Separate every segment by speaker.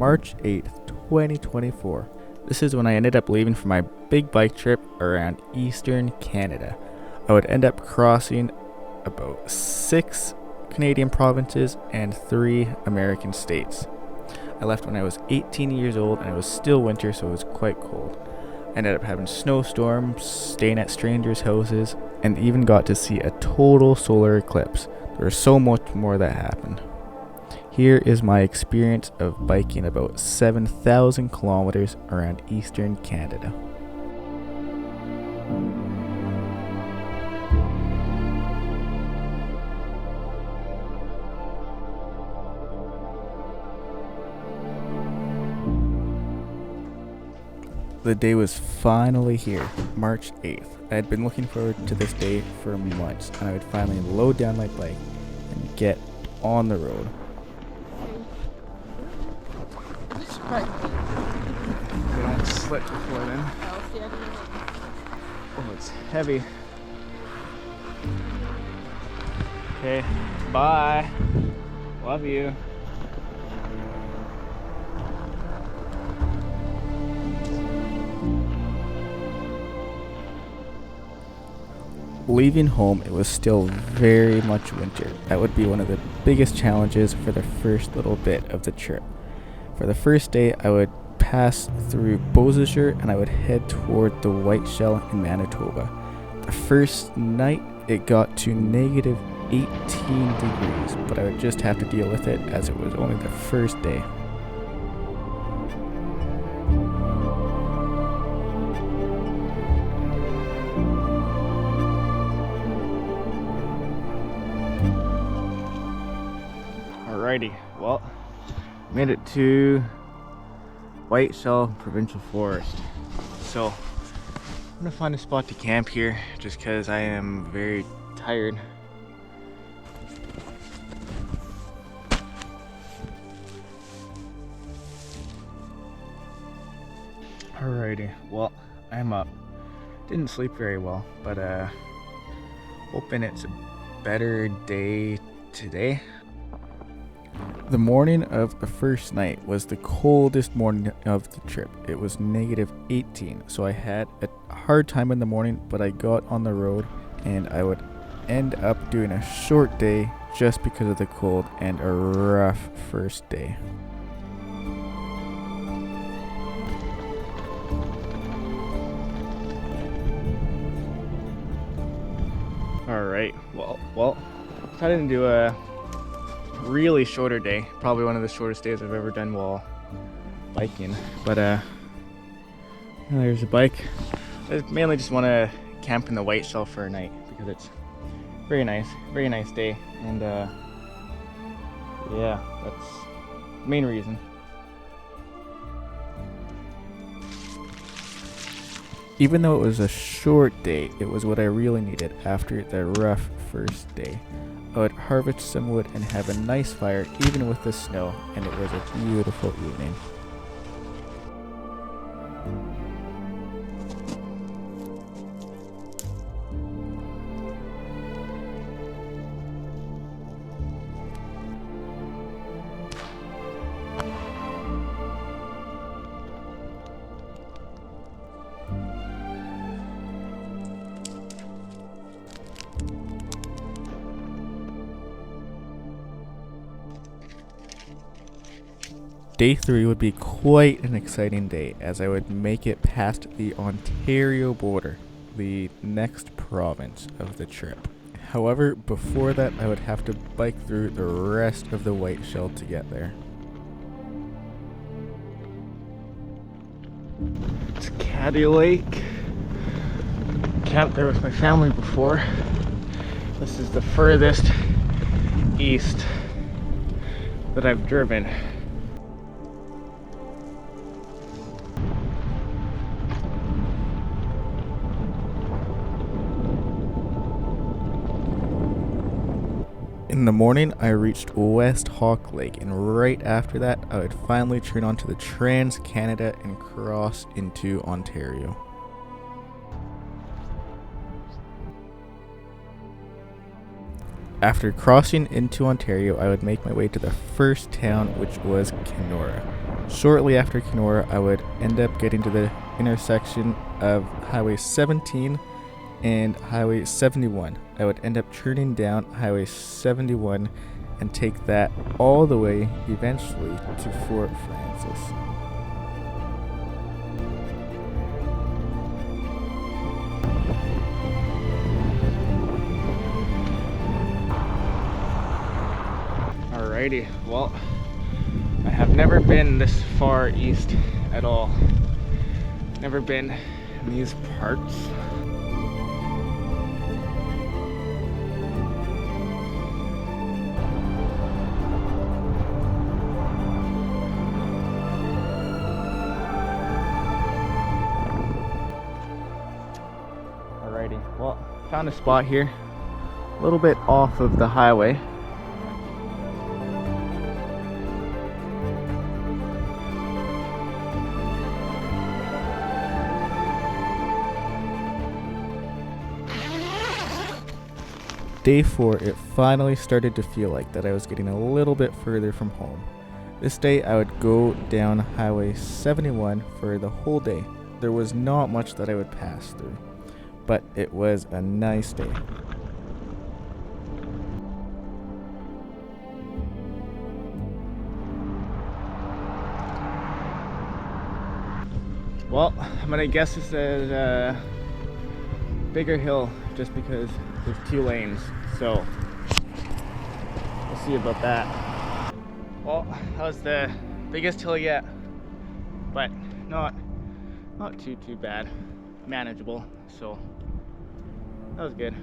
Speaker 1: March 8th, 2024. This is when I ended up leaving for my big bike trip around eastern Canada. I would end up crossing about 6 Canadian provinces and 3 American states. I left when I was 18 years old and it was still winter, so it was quite cold. I ended up having snowstorms, staying at strangers' houses, and even got to see a total solar eclipse. There was so much more that happened. Here is my experience of biking about 7,000 kilometers around eastern Canada. The day was finally here, March 8th. I had been looking forward to this day for months, and I would finally load down my bike and get on the road.
Speaker 2: Right.
Speaker 1: We don't slip before then. Oh, it's heavy. Okay, bye. Love you. Leaving home, it was still very much winter. That would be one of the biggest challenges for the first little bit of the trip. For the first day, I would pass through Beausejour and I would head toward the White Shell in Manitoba. The first night, it got to negative 18 degrees, but I would just have to deal with it as it was only the first day. Alrighty, well, made it to White Shell Provincial Forest. So I'm gonna find a spot to camp here just because I am very tired. Alrighty, well, I'm up. Didn't sleep very well, but hoping it's a better day today. The morning of the first night was the coldest morning of the trip. It was negative 18, so I had a hard time in the morning, but I got on the road and I would end up doing a short day just because of the cold and a rough first day. Alright, well, decided to do a really shorter day, probably one of the shortest days I've ever done while biking, but there's a bike. I mainly just want to camp in the White Shell for a night because it's very nice day, and yeah, that's the main reason. Even though it was a short day, it was what I really needed after the rough first day. I would harvest some wood and have a nice fire even with the snow, and it was a beautiful evening. Day 3 would be quite an exciting day as I would make it past the Ontario border, the next province of the trip. However, before that I would have to bike through the rest of the White Shell to get there. It's Caddy Lake. Camped there with my family before. This is the furthest east that I've driven. In the morning, I reached West Hawk Lake, and right after that, I would finally turn onto the Trans-Canada and cross into Ontario. After crossing into Ontario, I would make my way to the first town, which was Kenora. Shortly after Kenora, I would end up getting to the intersection of Highway 17 and Highway 71. I would end up turning down Highway 71 and take that all the way eventually to Fort Frances. Alrighty, well, I have never been this far east at all. Never been in these parts. Alrighty, well, found a spot here, a little bit off of the highway. Day 4, it finally started to feel like that I was getting a little bit further from home. This day I would go down Highway 71 for the whole day. There was not much that I would pass through, but it was a nice day. Well, I'm gonna guess this is a bigger hill just because there's 2 lanes, so we'll see about that. Well, that was the biggest hill yet, but not too bad, manageable, so that was good.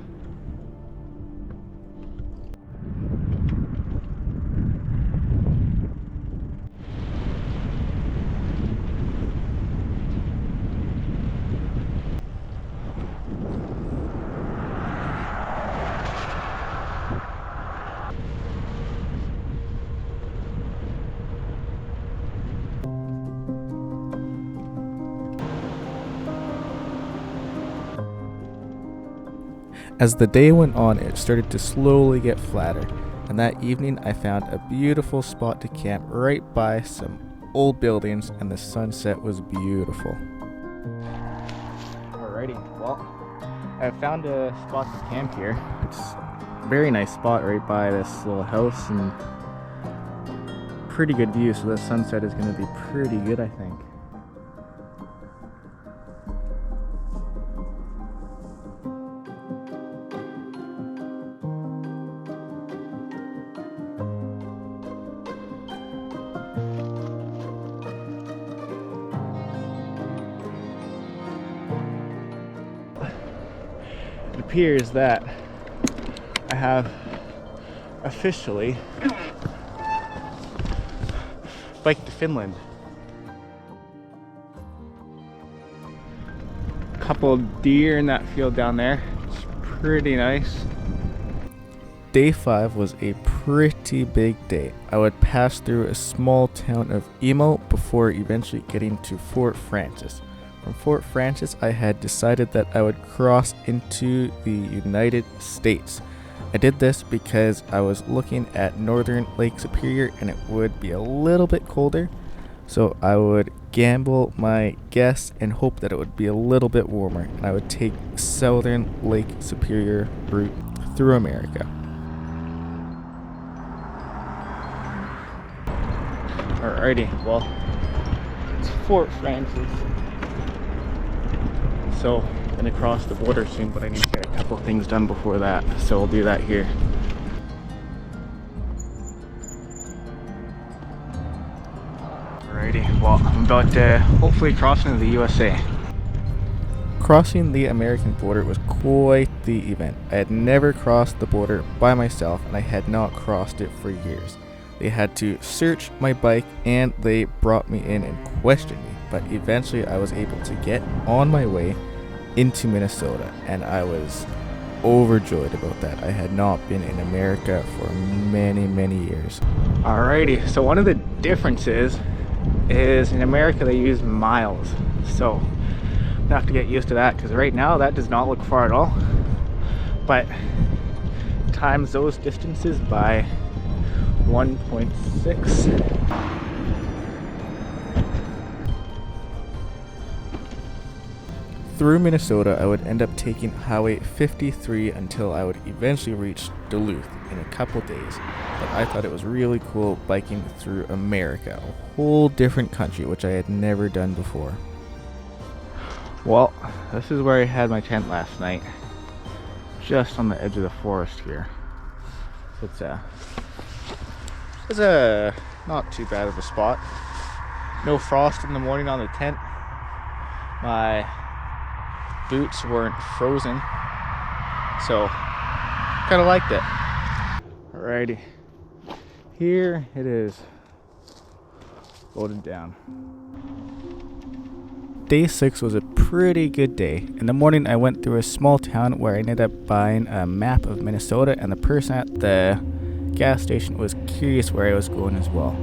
Speaker 1: As the day went on, it started to slowly get flatter, and that evening I found a beautiful spot to camp right by some old buildings, and the sunset was beautiful. Alrighty, well, I found a spot to camp here. It's a very nice spot right by this little house, and pretty good view, so the sunset is going to be pretty good, I think. It appears that I have officially biked to Finland. A couple of deer in that field down there. It's pretty nice. Day 5 was a pretty big day. I would pass through a small town of Emo before eventually getting to Fort Frances. From Fort Frances, I had decided that I would cross into the United States. I did this because I was looking at northern Lake Superior and it would be a little bit colder, so I would gamble my guess and hope that it would be a little bit warmer, and I would take southern Lake Superior route through America. Alrighty, well, it's Fort Frances. So I'm gonna cross the border soon, but I need to get a couple things done before that, so I'll do that here. Alrighty, well, I'm about to hopefully cross into the USA. Crossing the American border was quite the event. I had never crossed the border by myself, and I had not crossed it for years. They had to search my bike and they brought me in and questioned me, but eventually I was able to get on my way into Minnesota, and I was overjoyed about that. I had not been in America for many years. Alrighty, so one of the differences is in America they use miles, so I'm gonna have to get used to that, because right now that does not look far at all, but times those distances by 1.6. through Minnesota, I would end up taking Highway 53 until I would eventually reach Duluth in a couple days. But I thought it was really cool biking through America, a whole different country, which I had never done before. Well, this is where I had my tent last night, just on the edge of the forest here. It's a not too bad of a spot. No frost in the morning on the tent. My boots weren't frozen, so kind of liked it. Alrighty, here it is, loaded down. Day 6 was a pretty good day. In the morning I went through a small town where I ended up buying a map of Minnesota, and the person at the gas station was curious where I was going as well.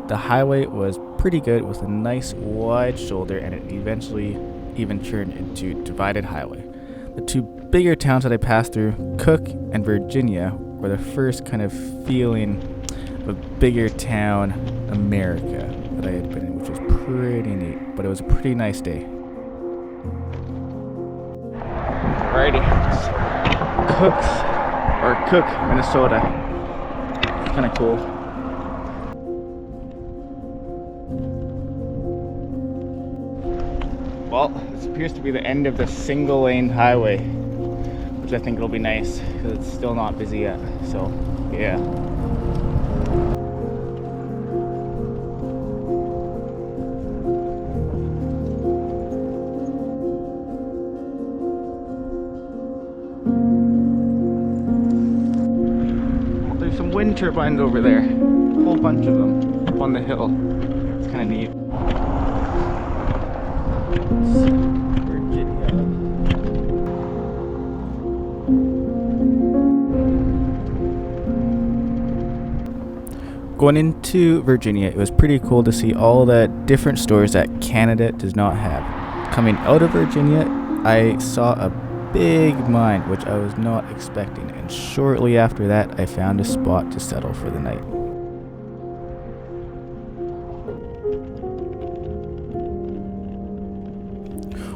Speaker 1: The highway was pretty good with a nice wide shoulder, and it eventually even turned into divided highway. The two bigger towns that I passed through, Cook and Virginia, were the first kind of feeling of a bigger town America that I had been in, which was pretty neat, but it was a pretty nice day. Alrighty, Cook, Minnesota. It's kind of cool. Well, this appears to be the end of the single lane highway, which I think will be nice because it's still not busy yet. So, yeah. There's some wind turbines over there, a whole bunch of them up on the hill. It's kind of neat. Virginia. Going into Virginia, it was pretty cool to see all the different stores that Canada does not have. Coming out of Virginia, I saw a big mine, which I was not expecting, and shortly after that, I found a spot to settle for the night.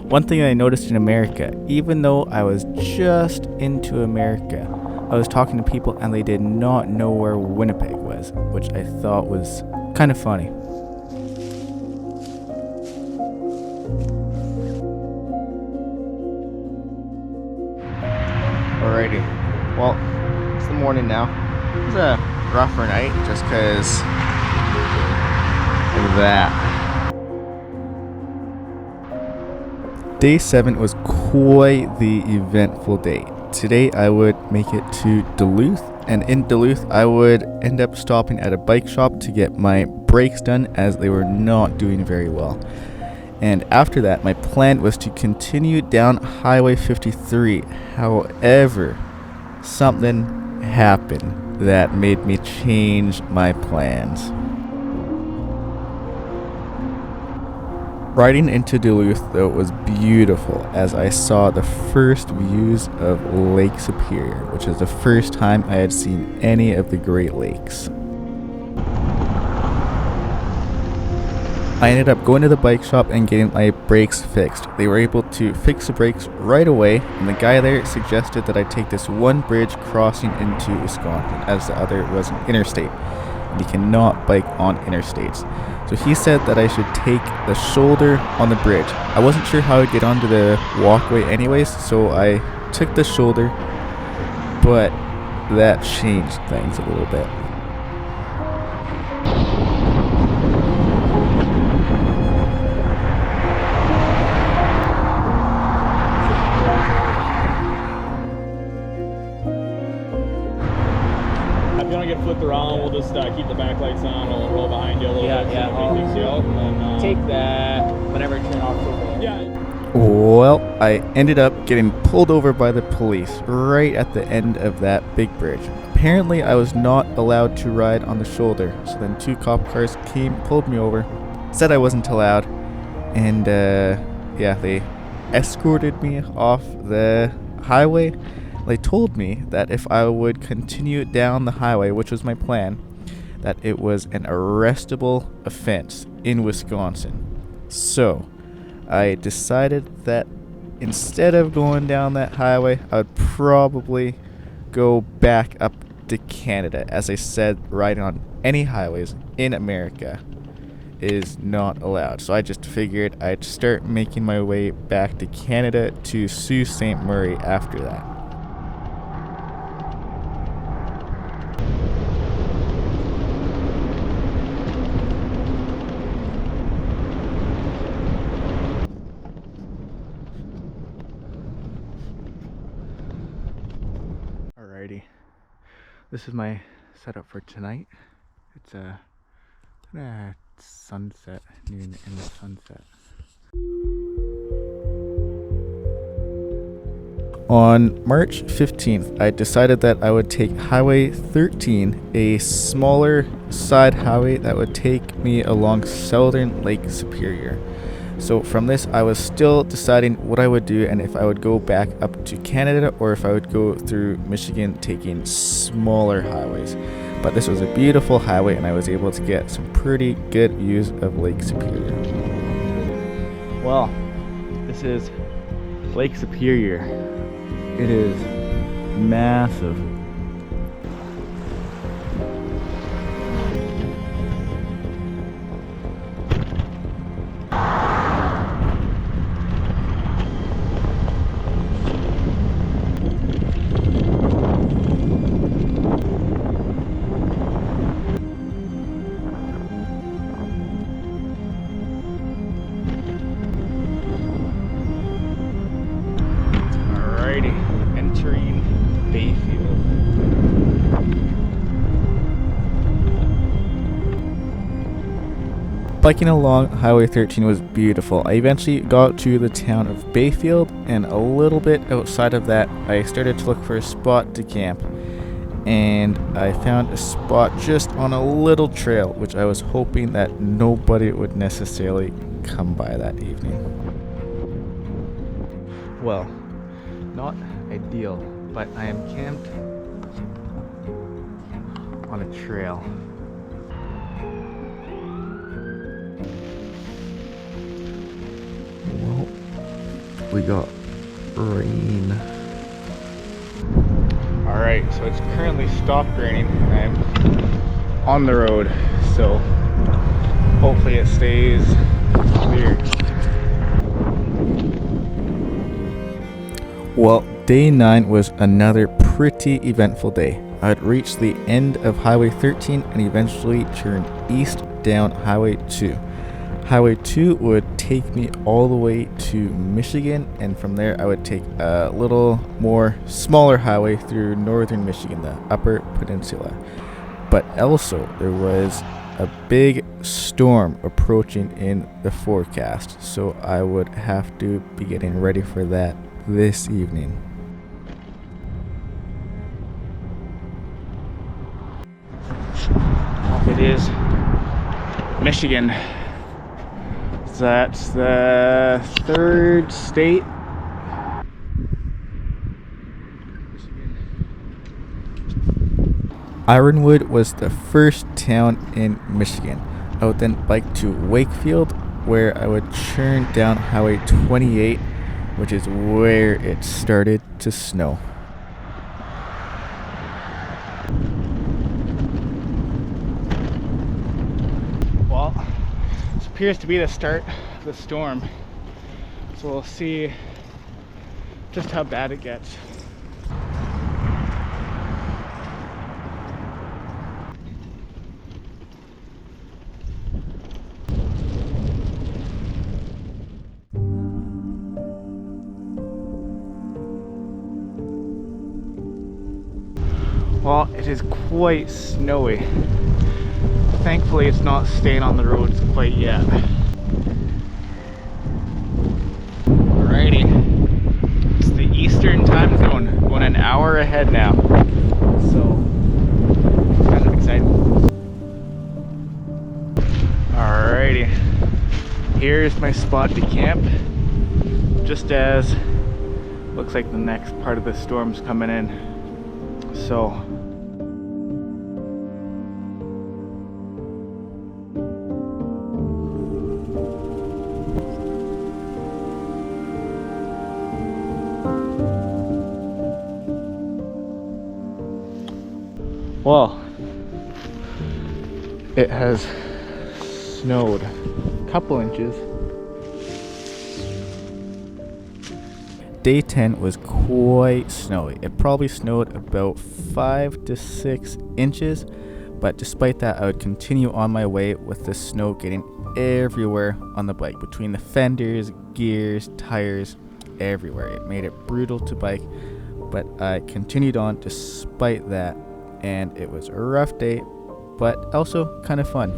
Speaker 1: One thing I noticed in America, even though I was just into America, I was talking to people and they did not know where Winnipeg was, which I thought was kind of funny. Alrighty, well, it's the morning now. It was a rougher night just because of that. Day 7 was quite the eventful day. Today I would make it to Duluth, and in Duluth I would end up stopping at a bike shop to get my brakes done as they were not doing very well. And after that, my plan was to continue down Highway 53. However, something happened that made me change my plans. Riding into Duluth, though, was beautiful as I saw the first views of Lake Superior, which is the first time I had seen any of the Great Lakes. I ended up going to the bike shop and getting my brakes fixed. They were able to fix the brakes right away, and the guy there suggested that I take this one bridge crossing into Wisconsin, as the other was an interstate, and you cannot bike on interstates. So he said that I should take the shoulder on the bridge. I wasn't sure how I'd get onto the walkway anyways, so I took the shoulder, but that changed things a little bit.
Speaker 3: If you don't get flipped around, we'll just keep the back lights on. We'll roll behind you a little bit.
Speaker 2: Yeah.
Speaker 3: And then,
Speaker 2: Take that whenever I turn off the
Speaker 3: yeah.
Speaker 1: Well, I ended up getting pulled over by the police right at the end of that big bridge. Apparently, I was not allowed to ride on the shoulder, so then 2 cop cars came, pulled me over, said I wasn't allowed, and they escorted me off the highway. They told me that if I would continue down the highway, which was my plan, that it was an arrestable offense in Wisconsin. So I decided that instead of going down that highway, I would probably go back up to Canada. As I said, riding on any highways in America is not allowed. So I just figured I'd start making my way back to Canada to Sault Ste. Marie after that. Alrighty, this is my setup for tonight. It's a sunset, near the end of sunset. On March 15th, I decided that I would take Highway 13, a smaller side highway that would take me along southern Lake Superior. So from this, I was still deciding what I would do and if I would go back up to Canada or if I would go through Michigan taking smaller highways. But this was a beautiful highway and I was able to get some pretty good views of Lake Superior. Well, this is Lake Superior. It is massive. Entering Bayfield. Biking along Highway 13 was beautiful. I eventually got to the town of Bayfield, and a little bit outside of that, I started to look for a spot to camp. And I found a spot just on a little trail, which I was hoping that nobody would necessarily come by that evening. Well, not ideal, but I am camped on a trail. Well, we got rain. Alright, so it's currently stopped raining and I'm on the road, so hopefully it stays clear. Well, day 9 was another pretty eventful day. I had reached the end of Highway 13 and eventually turned east down Highway 2. Highway 2 would take me all the way to Michigan, and from there I would take a little more smaller highway through northern Michigan, the Upper Peninsula. But also there was a big storm approaching in the forecast, so I would have to be getting ready for that this evening. It is Michigan. That's the third state. Ironwood was the first town in Michigan. I would then bike to Wakefield, where I would churn down Highway 28, which is where it started to snow. Well, this appears to be the start of the storm, so we'll see just how bad it gets. Well, it is quite snowy. Thankfully, it's not staying on the roads quite yet. Alrighty, it's the Eastern time zone, going an hour ahead now, so it's kind of exciting. Alrighty, here's my spot to camp, just as looks like the next part of the storm's coming in. So Well, it has snowed a couple inches. Day 10 was quite snowy. It probably snowed about 5 to 6 inches, but despite that, I would continue on my way with the snow getting everywhere on the bike, between the fenders, gears, tires, everywhere. It made it brutal to bike, but I continued on despite that, and it was a rough day, but also kind of fun.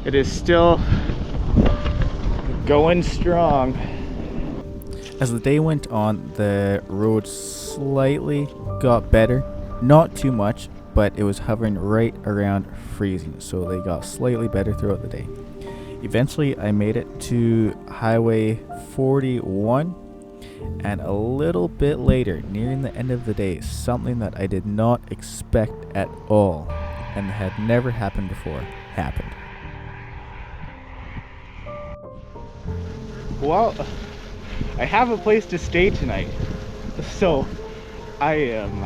Speaker 1: It is still going strong. As the day went on, the road slightly got better. Not too much, but it was hovering right around freezing, so they got slightly better throughout the day. Eventually, I made it to Highway 41, and a little bit later, nearing the end of the day, something that I did not expect at all and had never happened before happened. Well, I have a place to stay tonight, so I am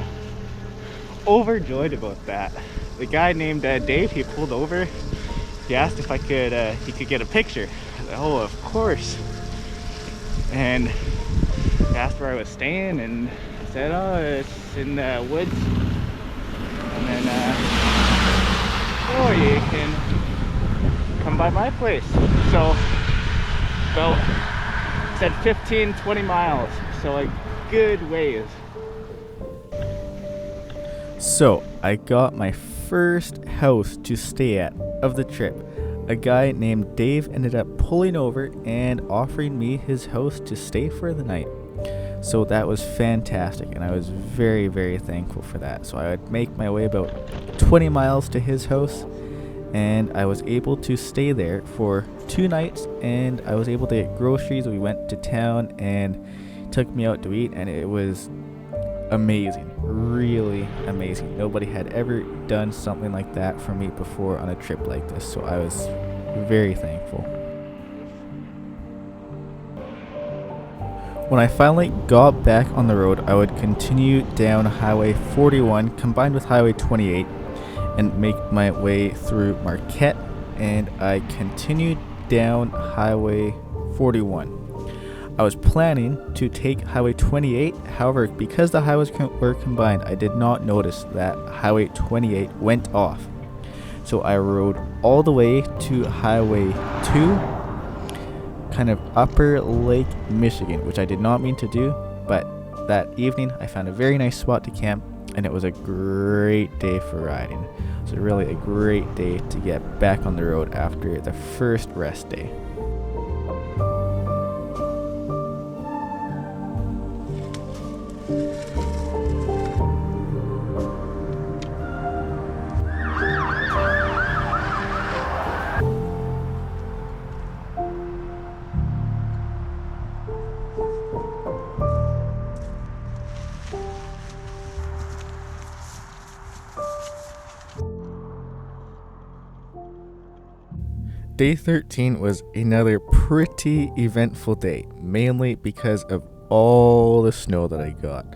Speaker 1: overjoyed about that. The guy named Dave, he pulled over. He asked if he could get a picture. I said, oh, of course. And he asked where I was staying, and I said, oh, it's in the woods. And then, or you can come by my place. So, about, said 15-20 miles, so like good ways. So I got my first house to stay at of the trip. A guy named Dave ended up pulling over and offering me his house to stay for the night. So that was fantastic, and I was very, very thankful for that. So I would make my way about 20 miles to his house, and I was able to stay there for 2 nights, and I was able to get groceries. We went to town and he took me out to eat, and it was amazing, really amazing. Nobody had ever done something like that for me before on a trip like this, so I was very thankful. When I finally got back on the road, I would continue down Highway 41 combined with Highway 28 and make my way through Marquette, and I continued down Highway 41. I was planning to take Highway 28, however, because the highways were combined, I did not notice that Highway 28 went off. So I rode all the way to Highway 2, kind of Upper Lake, Michigan, which I did not mean to do, but that evening I found a very nice spot to camp, and it was a great day for riding. It was really a great day to get back on the road after the first rest day. Day 13 was another pretty eventful day, mainly because of all the snow that I got.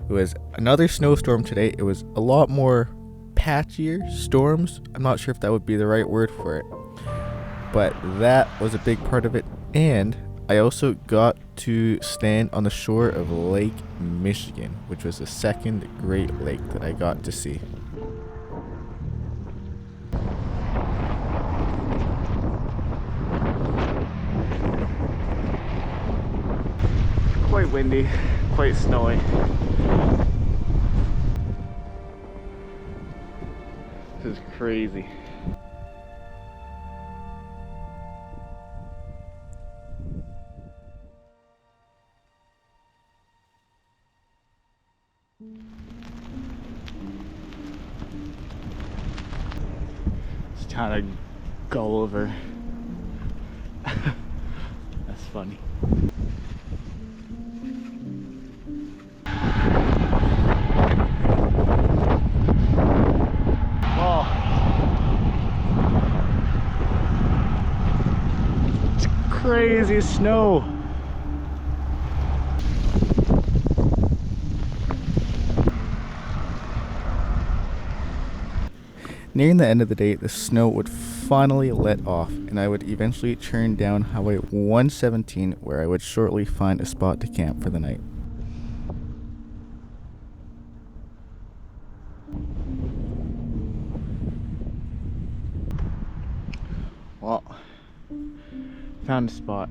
Speaker 1: It was another snowstorm today. It was a lot more patchier storms. I'm not sure if that would be the right word for it, but that was a big part of it. And I also got to stand on the shore of Lake Michigan, which was the second Great Lake that I got to see. Quite windy, quite snowy. This is crazy. It's trying to go over. That's funny. craziest snow. Nearing the end of the day, the snow would finally let off, and I would eventually turn down Highway 117, where I would shortly find a spot to camp for the night. Well, found a spot.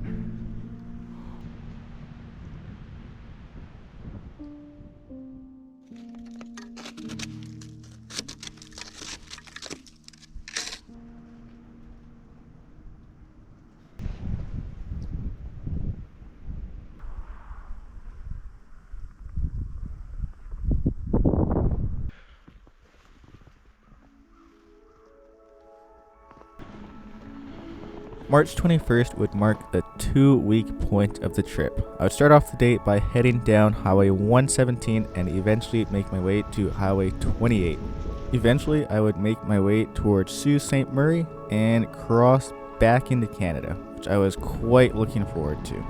Speaker 1: March 21st would mark the 2-week point of the trip. I would start off the day by heading down Highway 117 and eventually make my way to Highway 28. Eventually, I would make my way towards Sault Ste. Marie and cross back into Canada, which I was quite looking forward to.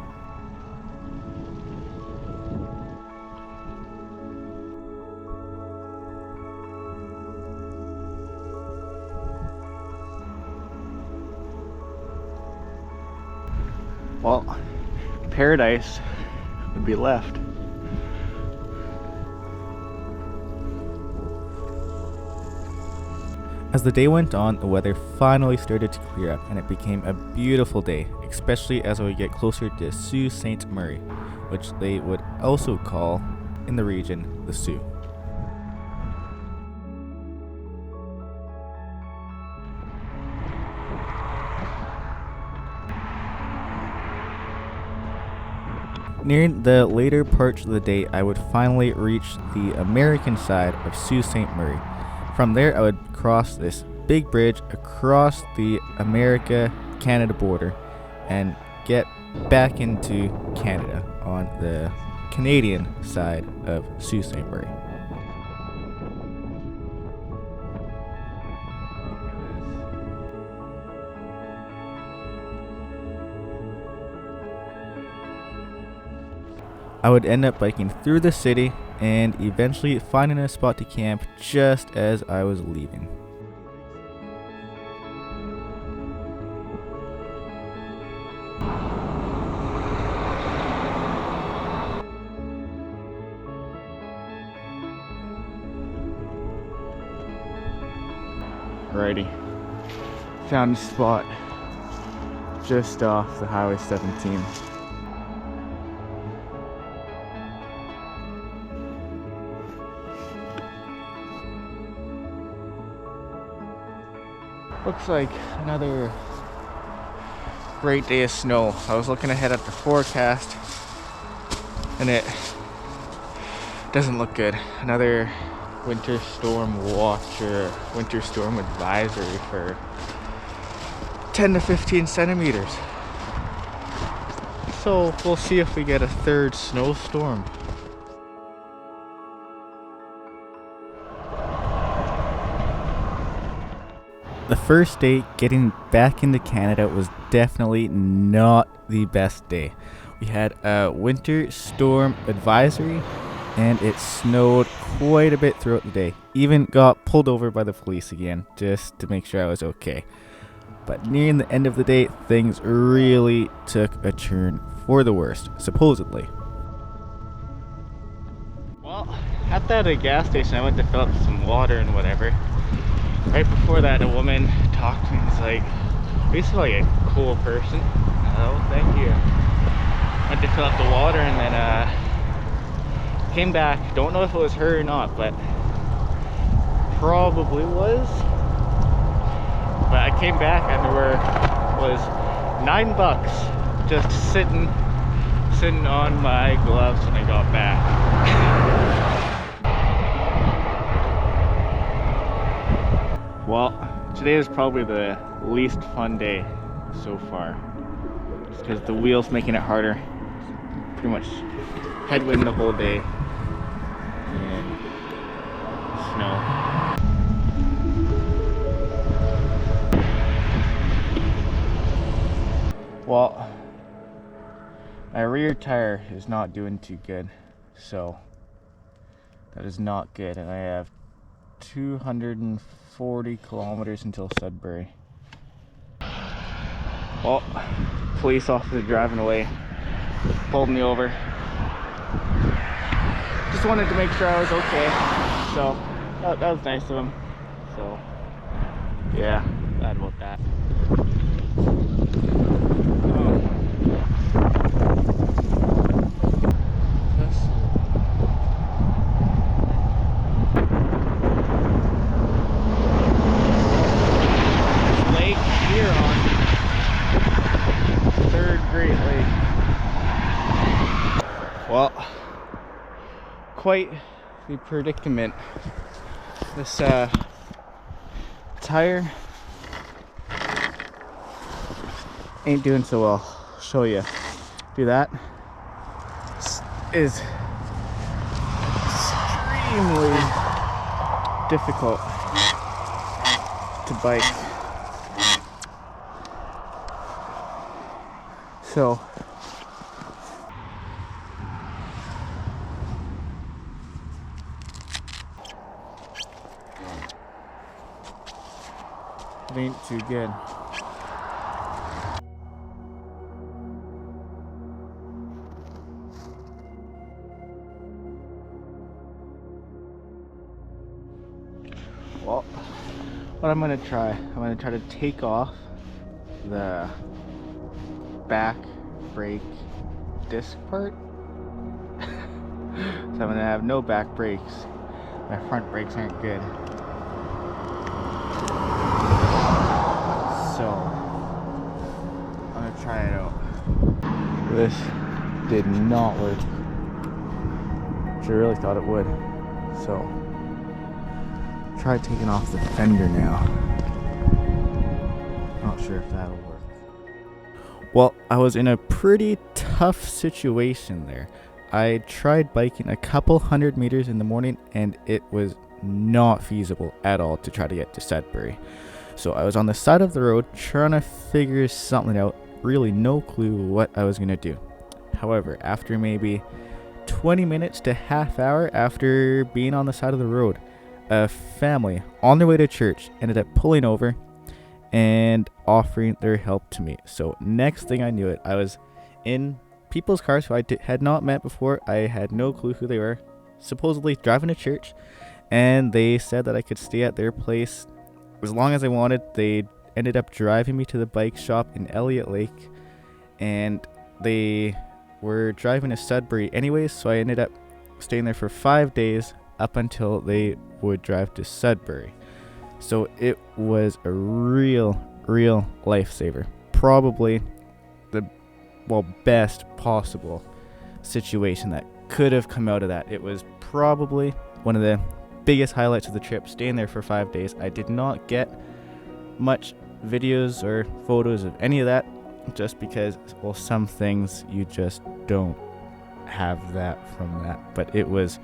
Speaker 1: Well, paradise would be left. As the day went on, the weather finally started to clear up and it became a beautiful day, especially as I would get closer to Sault Ste. Marie, which they would also call, in the region, the Sioux. Nearing the later parts of the day, I would finally reach the American side of Sault Ste. Marie. From there, I would cross this big bridge across the America-Canada border and get back into Canada on the Canadian side of Sault Ste. Marie. I would end up biking through the city and eventually finding a spot to camp just as I was leaving. Alrighty, found a spot just off the Highway 17. Looks like another great day of snow. I was looking ahead at the forecast and it doesn't look good. Another winter storm watch or winter storm advisory for 10 to 15 centimeters. So we'll see if we get a third snowstorm. The first day getting back into Canada was definitely not the best day. We had a winter storm advisory and it snowed quite a bit throughout the day. Even got pulled over by the police again just to make sure I was okay. But nearing the end of the day, things really took a turn for the worst, supposedly. Well, at that gas station, I went to fill up some water and whatever. Right before that, a woman talked to me and was like, "Are you still like a cool person?" "Oh, thank you." Went to fill up the water and then came back. Don't know if it was her or not, but probably was. But I came back and there was $9 just sitting on my gloves when I got back. Well, today is probably the least fun day so far, just because the wheel's making it harder. Pretty much headwind the whole day and snow. Well, My rear tire is not doing too good, so that is not good. And I have 240 kilometers until Sudbury. Well, police officer driving away, pulled me over. Just wanted to make sure I was okay, so that was nice of him. So yeah, glad about that. Well, quite the predicament. This tire ain't doing so well. I'll show you. Do that. Is extremely difficult to bike. So it ain't too good. Well, what I'm gonna try to take off the back brake disc part. So I'm gonna have no back brakes. My front brakes aren't good. So I'm gonna try it out. This did not work, which I really thought it would. So try taking off the fender now. Not sure if that'll work. Well, I was in a pretty tough situation there. I tried biking a couple hundred meters in the morning and it was not feasible at all to try to get to Sudbury. So I was on the side of the road trying to figure something out, really no clue what I was going to do. However, after maybe 20 minutes to half hour after being on the side of the road, a family on their way to church ended up pulling over and offering their help to me. So next thing I knew it, I was in people's cars who I had not met before. I had no clue who they were, supposedly driving to church, and they said that I could stay at their place as long as I wanted. They ended up driving me to the bike shop in Elliott Lake, and they were driving to Sudbury anyways, so I ended up staying there for 5 days up until they would drive to Sudbury. So it was a real lifesaver. Probably the best possible situation that could have come out of that. It was probably one of the biggest highlights of the trip, staying there for 5 days. I did not get much videos or photos of any of that, just because, well, some things you just don't have that from that. But it was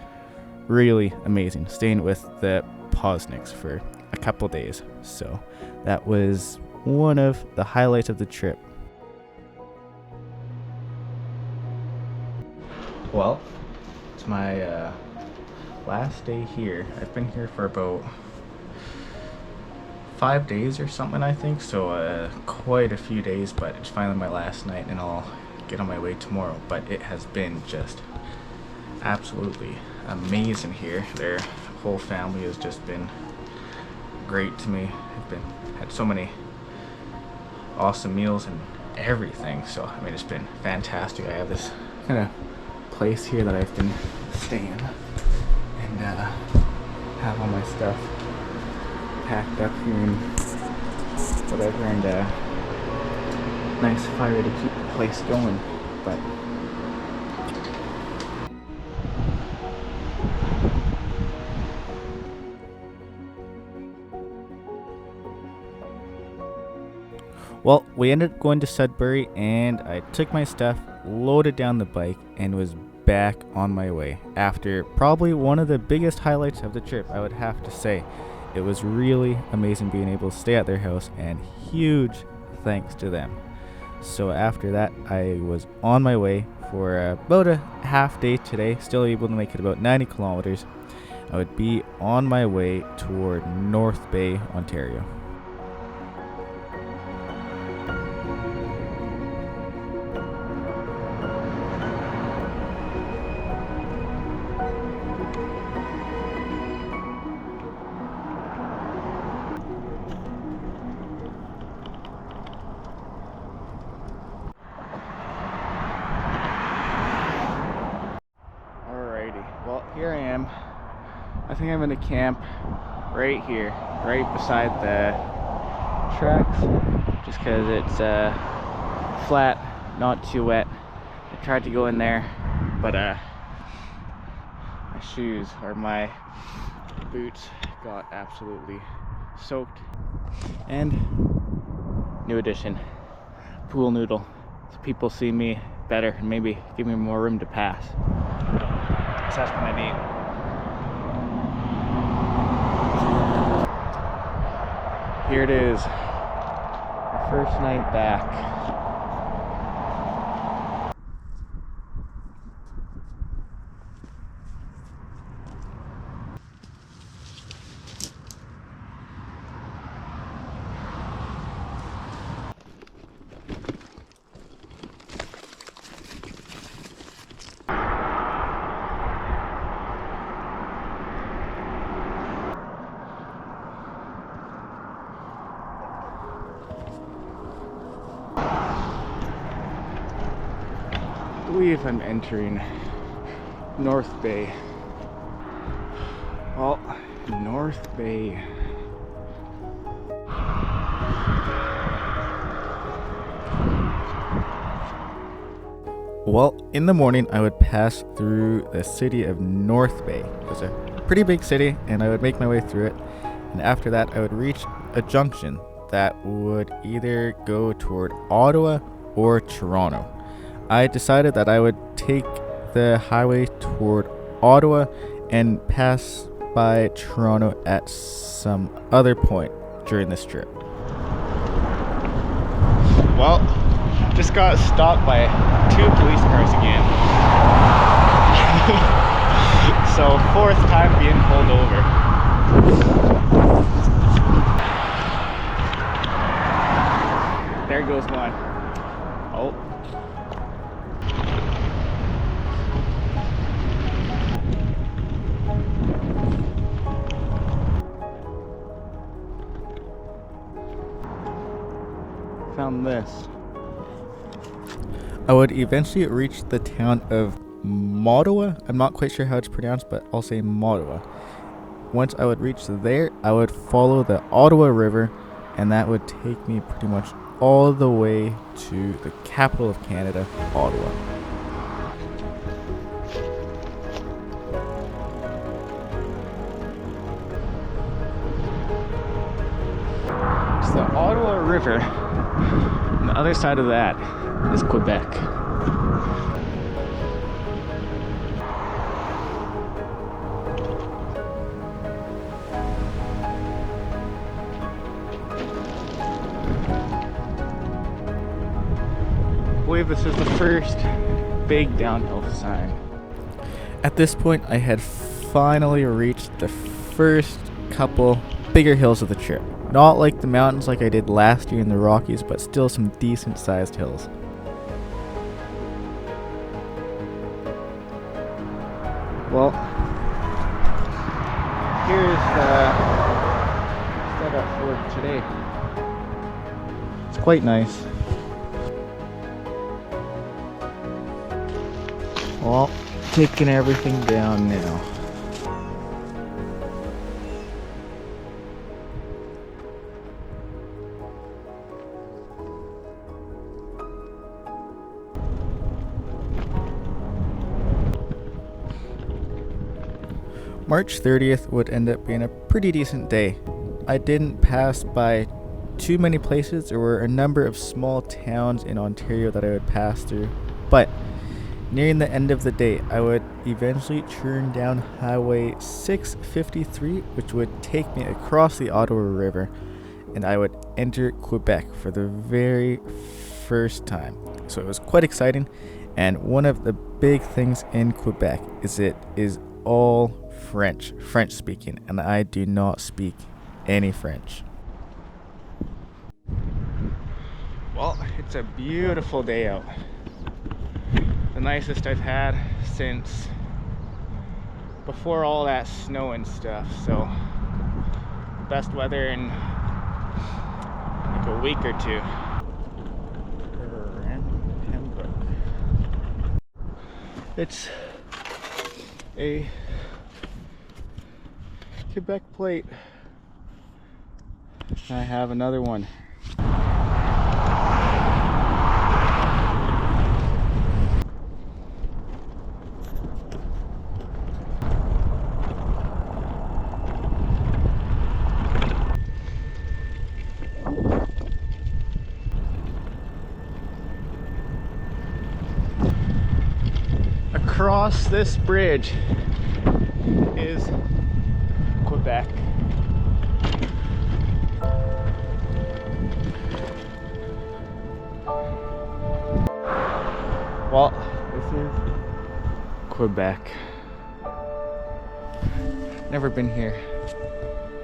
Speaker 1: really amazing staying with the Posnicks for a couple days. So that was one of the highlights of the trip. Well, it's my last day here. I've been here for about 5 days or something, I think, so quite a few days, but it's finally my last night and I'll get on my way tomorrow. But it has been just absolutely amazing here. Their whole family has just been great to me. I've had so many awesome meals and everything, so I mean, it's been fantastic. I have this kind of place here that I've been staying and have all my stuff packed up here and whatever, and nice fire to keep the place going. But well, we ended up going to Sudbury and I took my stuff, loaded down the bike, and was back on my way after probably one of the biggest highlights of the trip, I would have to say. It was really amazing being able to stay at their house, and huge thanks to them. So after that, I was on my way for about a half day today, still able to make it about 90 kilometers. I would be on my way toward North Bay, Ontario. Well, here I am. I think I'm gonna camp right here, right beside the tracks, just because it's flat, not too wet. I tried to go in there, but my shoes or my boots got absolutely soaked. And new addition, pool noodle, so people see me better and maybe give me more room to pass. So that's what I need. Here it is, our first night back. I believe I'm entering North Bay. Well, North Bay. Well, in the morning I would pass through the city of North Bay. It was a pretty big city, and I would make my way through it. And after that I would reach a junction that would either go toward Ottawa or Toronto. I decided that I would take the highway toward Ottawa and pass by Toronto at some other point during this trip. Well, just got stopped by 2 police cars again. So 4th time being pulled over. There goes one. Oh. Found this. I would eventually reach the town of Ottawa. I'm not quite sure how it's pronounced, but I'll say Ottawa. Once I would reach there, I would follow the Ottawa River, and that would take me pretty much all the way to the capital of Canada, Ottawa. It's the Ottawa River. On the other side of that is Quebec. I believe this is the first big downhill sign. At this point, I had finally reached the first couple bigger hills of the trip. Not like the mountains like I did last year in the Rockies, but still some decent sized hills. Well, here's the setup for today. It's quite nice. Well, taking everything down now. March 30th would end up being a pretty decent day. I didn't pass by too many places. There were a number of small towns in Ontario that I would pass through, but nearing the end of the day, I would eventually turn down Highway 653, which would take me across the Ottawa River, and I would enter Quebec for the very first time. So it was quite exciting, And one of the big things in Quebec is it is all French speaking, and I do not speak any French. Well, it's a beautiful day out. The nicest I've had since before all that snow and stuff, so best weather in like a week or two. It's a Quebec plate. I have another one. Across this bridge is Quebec. Well, this is Quebec. Never been here.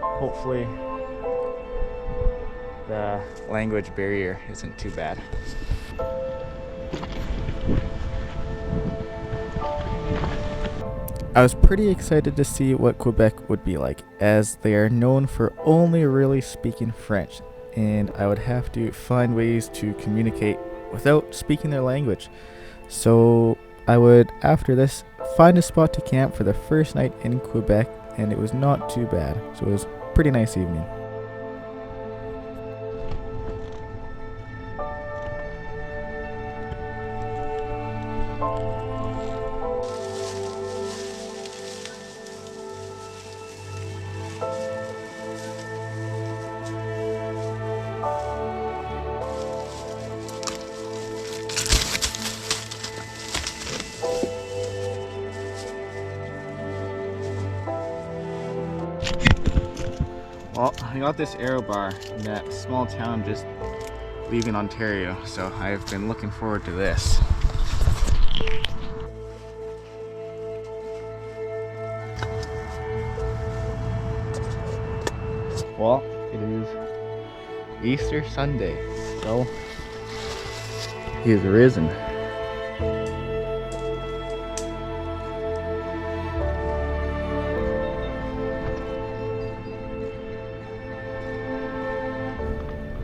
Speaker 1: Hopefully the language barrier isn't too bad. I was pretty excited to see what Quebec would be like, as they are known for only really speaking French, and I would have to find ways to communicate without speaking their language. So I would, after this, find a spot to camp for the first night in Quebec, and it was not too bad, so it was a pretty nice evening. Well, I got this aero bar in that small town just leaving Ontario, so I've been looking forward to this. Well, it is Easter Sunday, so he is risen.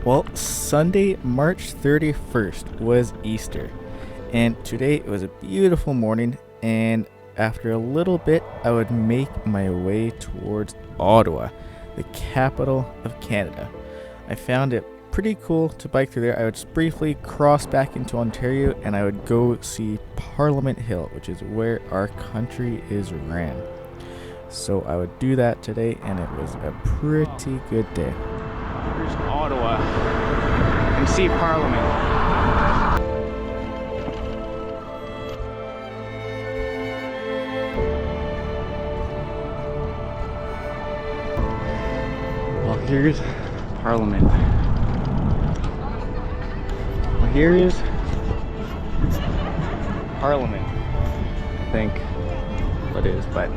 Speaker 1: Well, Sunday, March 31st was Easter, and today it was a beautiful morning, and after a little bit I would make my way towards Ottawa, the capital of Canada. I found it pretty cool to bike through there. I would just briefly cross back into Ontario and I would go see Parliament Hill, which is where our country is ran. So I would do that today, and it was a pretty good day. Here's Ottawa and see Parliament. Well, here's Parliament. Well, here is Parliament, I think what it is, but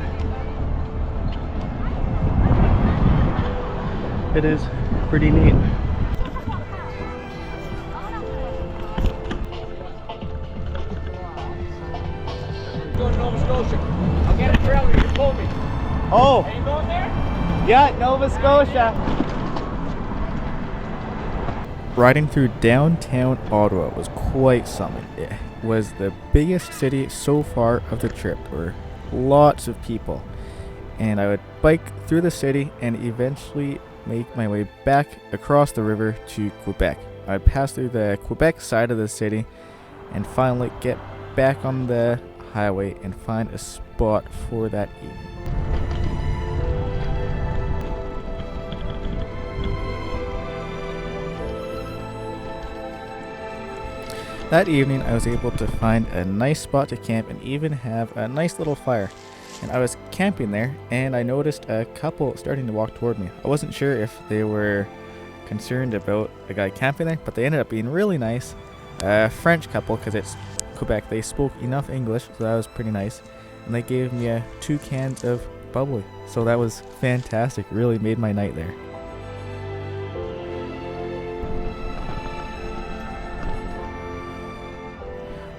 Speaker 1: it is pretty neat.
Speaker 2: Go to Nova Scotia. I'll get a trailer, you can pull me.
Speaker 1: Oh!
Speaker 2: Are you going there?
Speaker 1: Yeah, Nova Scotia. Riding through downtown Ottawa was quite something. It was the biggest city so far of the trip. There were lots of people. And I would bike through the city and eventually make my way back across the river to Quebec. I'd pass through the Quebec side of the city and finally get back on the highway and find a spot for that evening. That evening I was able to find a nice spot to camp and even have a nice little fire. And I was camping there and I noticed a couple starting to walk toward me. I wasn't sure if they were concerned about a guy camping there, but they ended up being really nice. A French couple, because it's Quebec, they spoke enough English, so that was pretty nice. And they gave me 2 cans of bubbly, so that was fantastic. Really made my night there.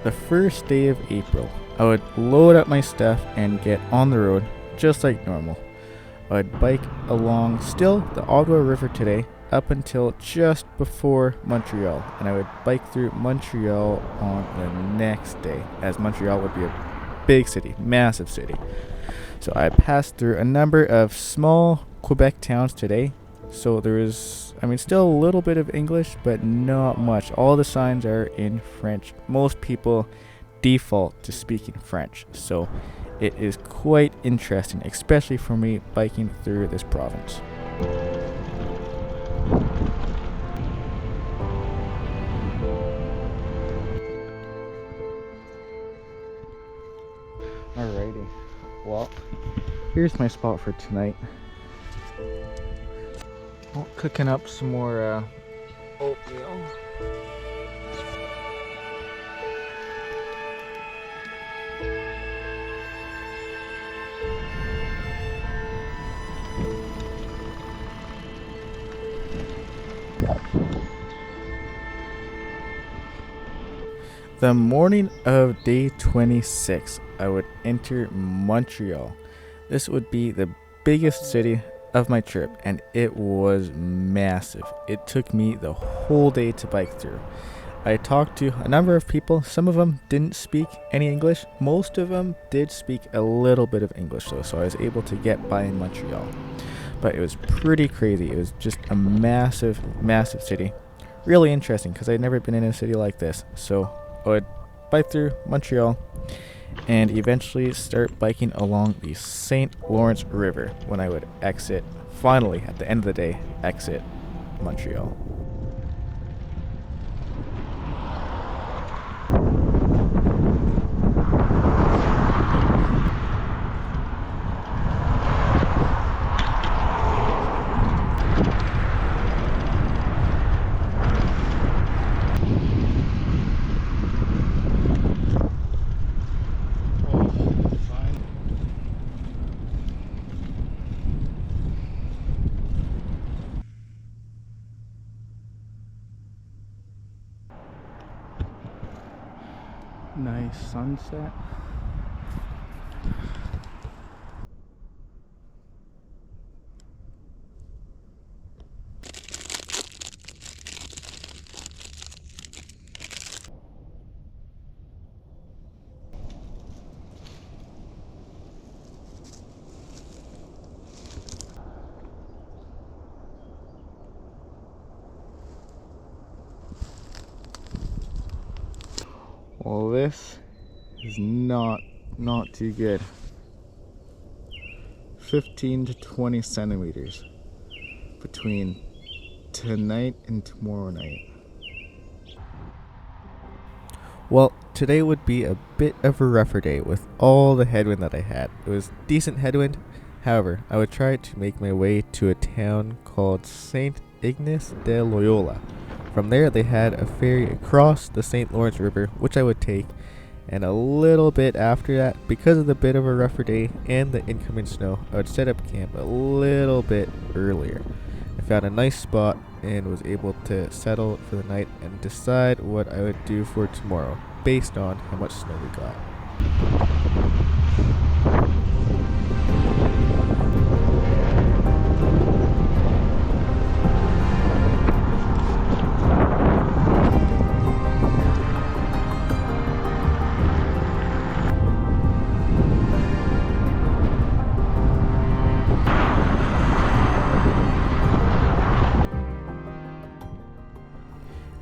Speaker 1: The first day of April, I would load up my stuff and get on the road just like normal. I would bike along still the Ottawa River today up until just before Montreal, and I would bike through Montreal on the next day, as Montreal would be a big city, massive city. So I passed through a number of small Quebec towns today. So there is, still a little bit of English, but not much. All the signs are in French. Most people default to speaking French, so it is quite interesting, especially for me biking through this province. Alrighty, well, here's my spot for tonight. Cooking up some more oatmeal. The morning of day 26, I would enter Montreal. This would be the biggest city of my trip, and it was massive. It took me the whole day to bike through. I talked to a number of people. Some of them didn't speak any English. Most of them did speak a little bit of English though, so I was able to get by in Montreal. But it was pretty crazy. It was just a massive, massive city. Really interesting because I'd never been in a city like this. So I would bike through Montreal and eventually start biking along the St. Lawrence River when I would finally at the end of the day, exit Montreal. Nice sunset. Well, this is not too good. 15 to 20 centimeters between tonight and tomorrow night. Well, today would be a bit of a rougher day with all the headwind that I had. It was decent headwind. However, I would try to make my way to a town called Saint Ignace de Loyola. From there, they had a ferry across the St. Lawrence River, which I would take, and a little bit after that, because of the bit of a rougher day and the incoming snow, I would set up camp a little bit earlier. I found a nice spot and was able to settle for the night and decide what I would do for tomorrow, based on how much snow we got.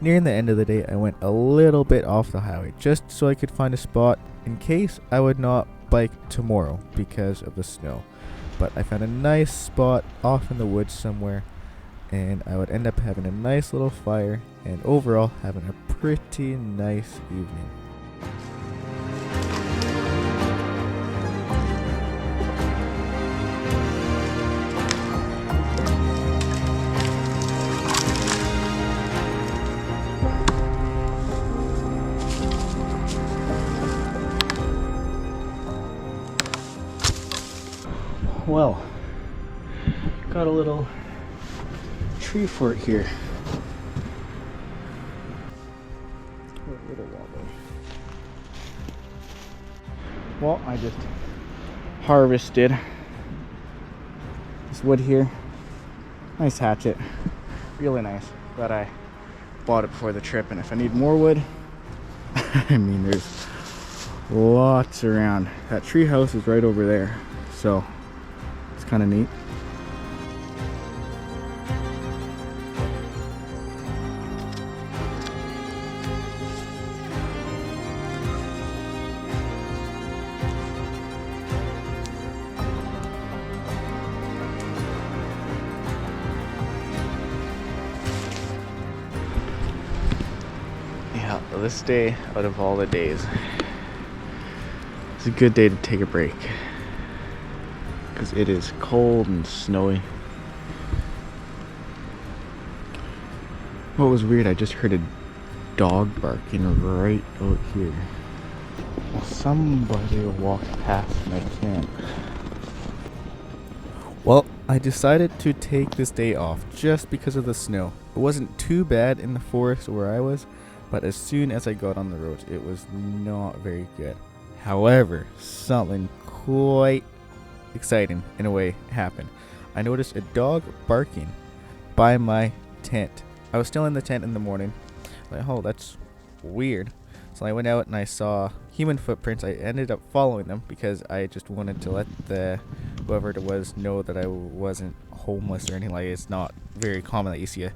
Speaker 1: Nearing the end of the day, I went a little bit off the highway just so I could find a spot in case I would not bike tomorrow because of the snow. But I found a nice spot off in the woods somewhere, and I would end up having a nice little fire and overall having a pretty nice evening. well, got a little tree fort here. Well, I just harvested this wood here. Nice hatchet, really nice. Glad I bought it before the trip, and if I need more wood, I mean, there's lots around. That tree house is right over there, so it's kind of neat. Yeah, this day out of all the days, it's a good day to take a break because it is cold and snowy. What was weird, I just heard a dog barking right out here. Somebody walked past my camp. Well, I decided to take this day off just because of the snow. It wasn't too bad in the forest where I was, but as soon as I got on the roads, it was not very good. However, something quite exciting in a way happened. I noticed a dog barking by my tent. I was still in the tent in the morning. Like, oh, that's weird. So I went out and I saw human footprints. I ended up following them because I just wanted to let whoever it was know that I wasn't homeless or anything like that. It's not very common that you see a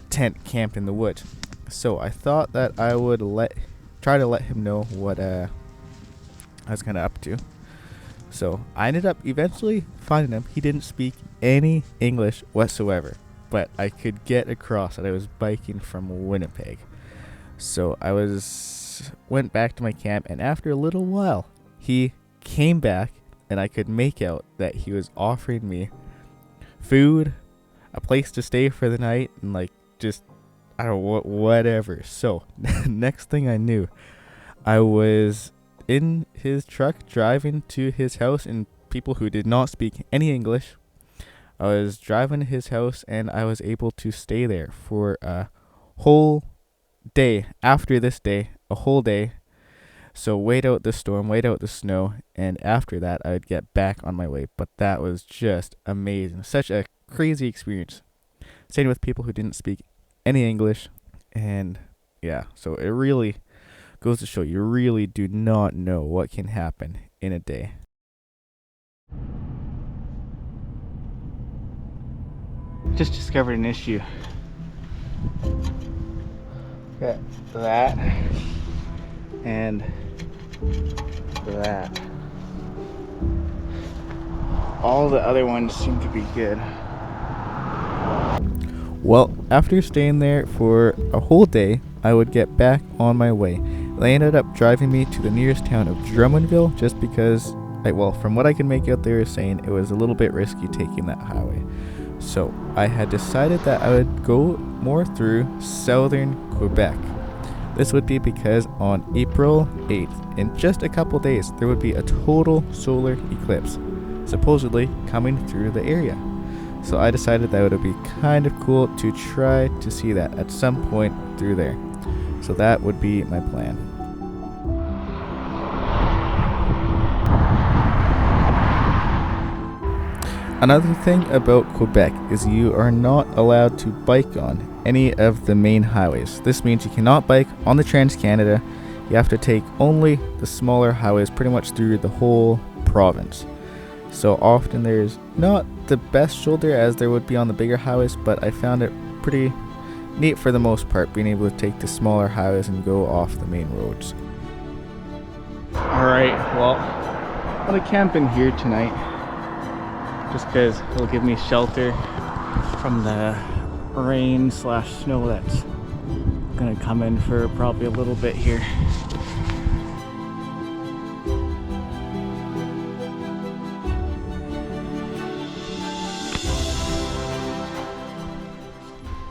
Speaker 1: tent camped in the woods. So I thought that I would try to let him know what I was kind of up to. So I ended up eventually finding him. He didn't speak any English whatsoever, but I could get across that I was biking from Winnipeg. So I went back to my camp, and after a little while, he came back, and I could make out that he was offering me food, a place to stay for the night, and like just I don't know whatever. So next thing I knew, I was in his truck driving to his house, and people who did not speak any English. I was driving to his house, and I was able to stay there for a whole day. After this day, a whole day. So wait out the storm, wait out the snow, and after that I would get back on my way. But that was just amazing. Such a crazy experience. Staying with people who didn't speak any English, and yeah, so it really goes to show you really do not know what can happen in a day. Just discovered an issue. Got that and that. All the other ones seem to be good. Well, after staying there for a whole day, I would get back on my way. They ended up driving me to the nearest town of Drummondville just because, from what I could make out, they were saying it was a little bit risky taking that highway. So I had decided that I would go more through southern Quebec. This would be because on April 8th, in just a couple days, there would be a total solar eclipse, supposedly coming through the area. So I decided that it would be kind of cool to try to see that at some point through there. So that would be my plan. Another thing about Quebec is you are not allowed to bike on any of the main highways. This means you cannot bike on the Trans-Canada. You have to take only the smaller highways pretty much through the whole province. So often there's not the best shoulder as there would be on the bigger highways, but I found it pretty neat for the most part, being able to take the smaller highways and go off the main roads. Alright, well, I'm gonna camp in here tonight just because it'll give me shelter from the rain/snow that's gonna come in for probably a little bit here.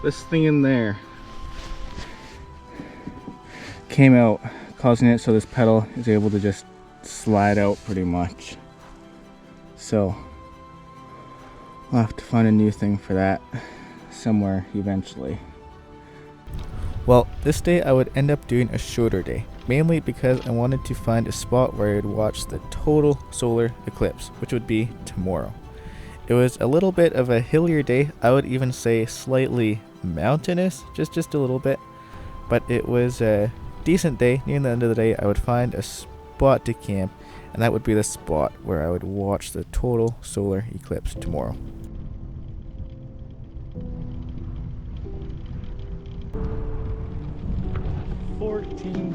Speaker 1: This thing in there came out, causing it so this pedal is able to just slide out pretty much. So I'll have to find a new thing for that somewhere eventually. Well, this day I would end up doing a shorter day, mainly because I wanted to find a spot where I would watch the total solar eclipse, which would be tomorrow. It was a little bit of a hillier day, I would even say slightly mountainous, just a little bit, but it was a decent day. Near the end of the day, I would find a spot to camp, and that would be the spot where I would watch the total solar eclipse tomorrow.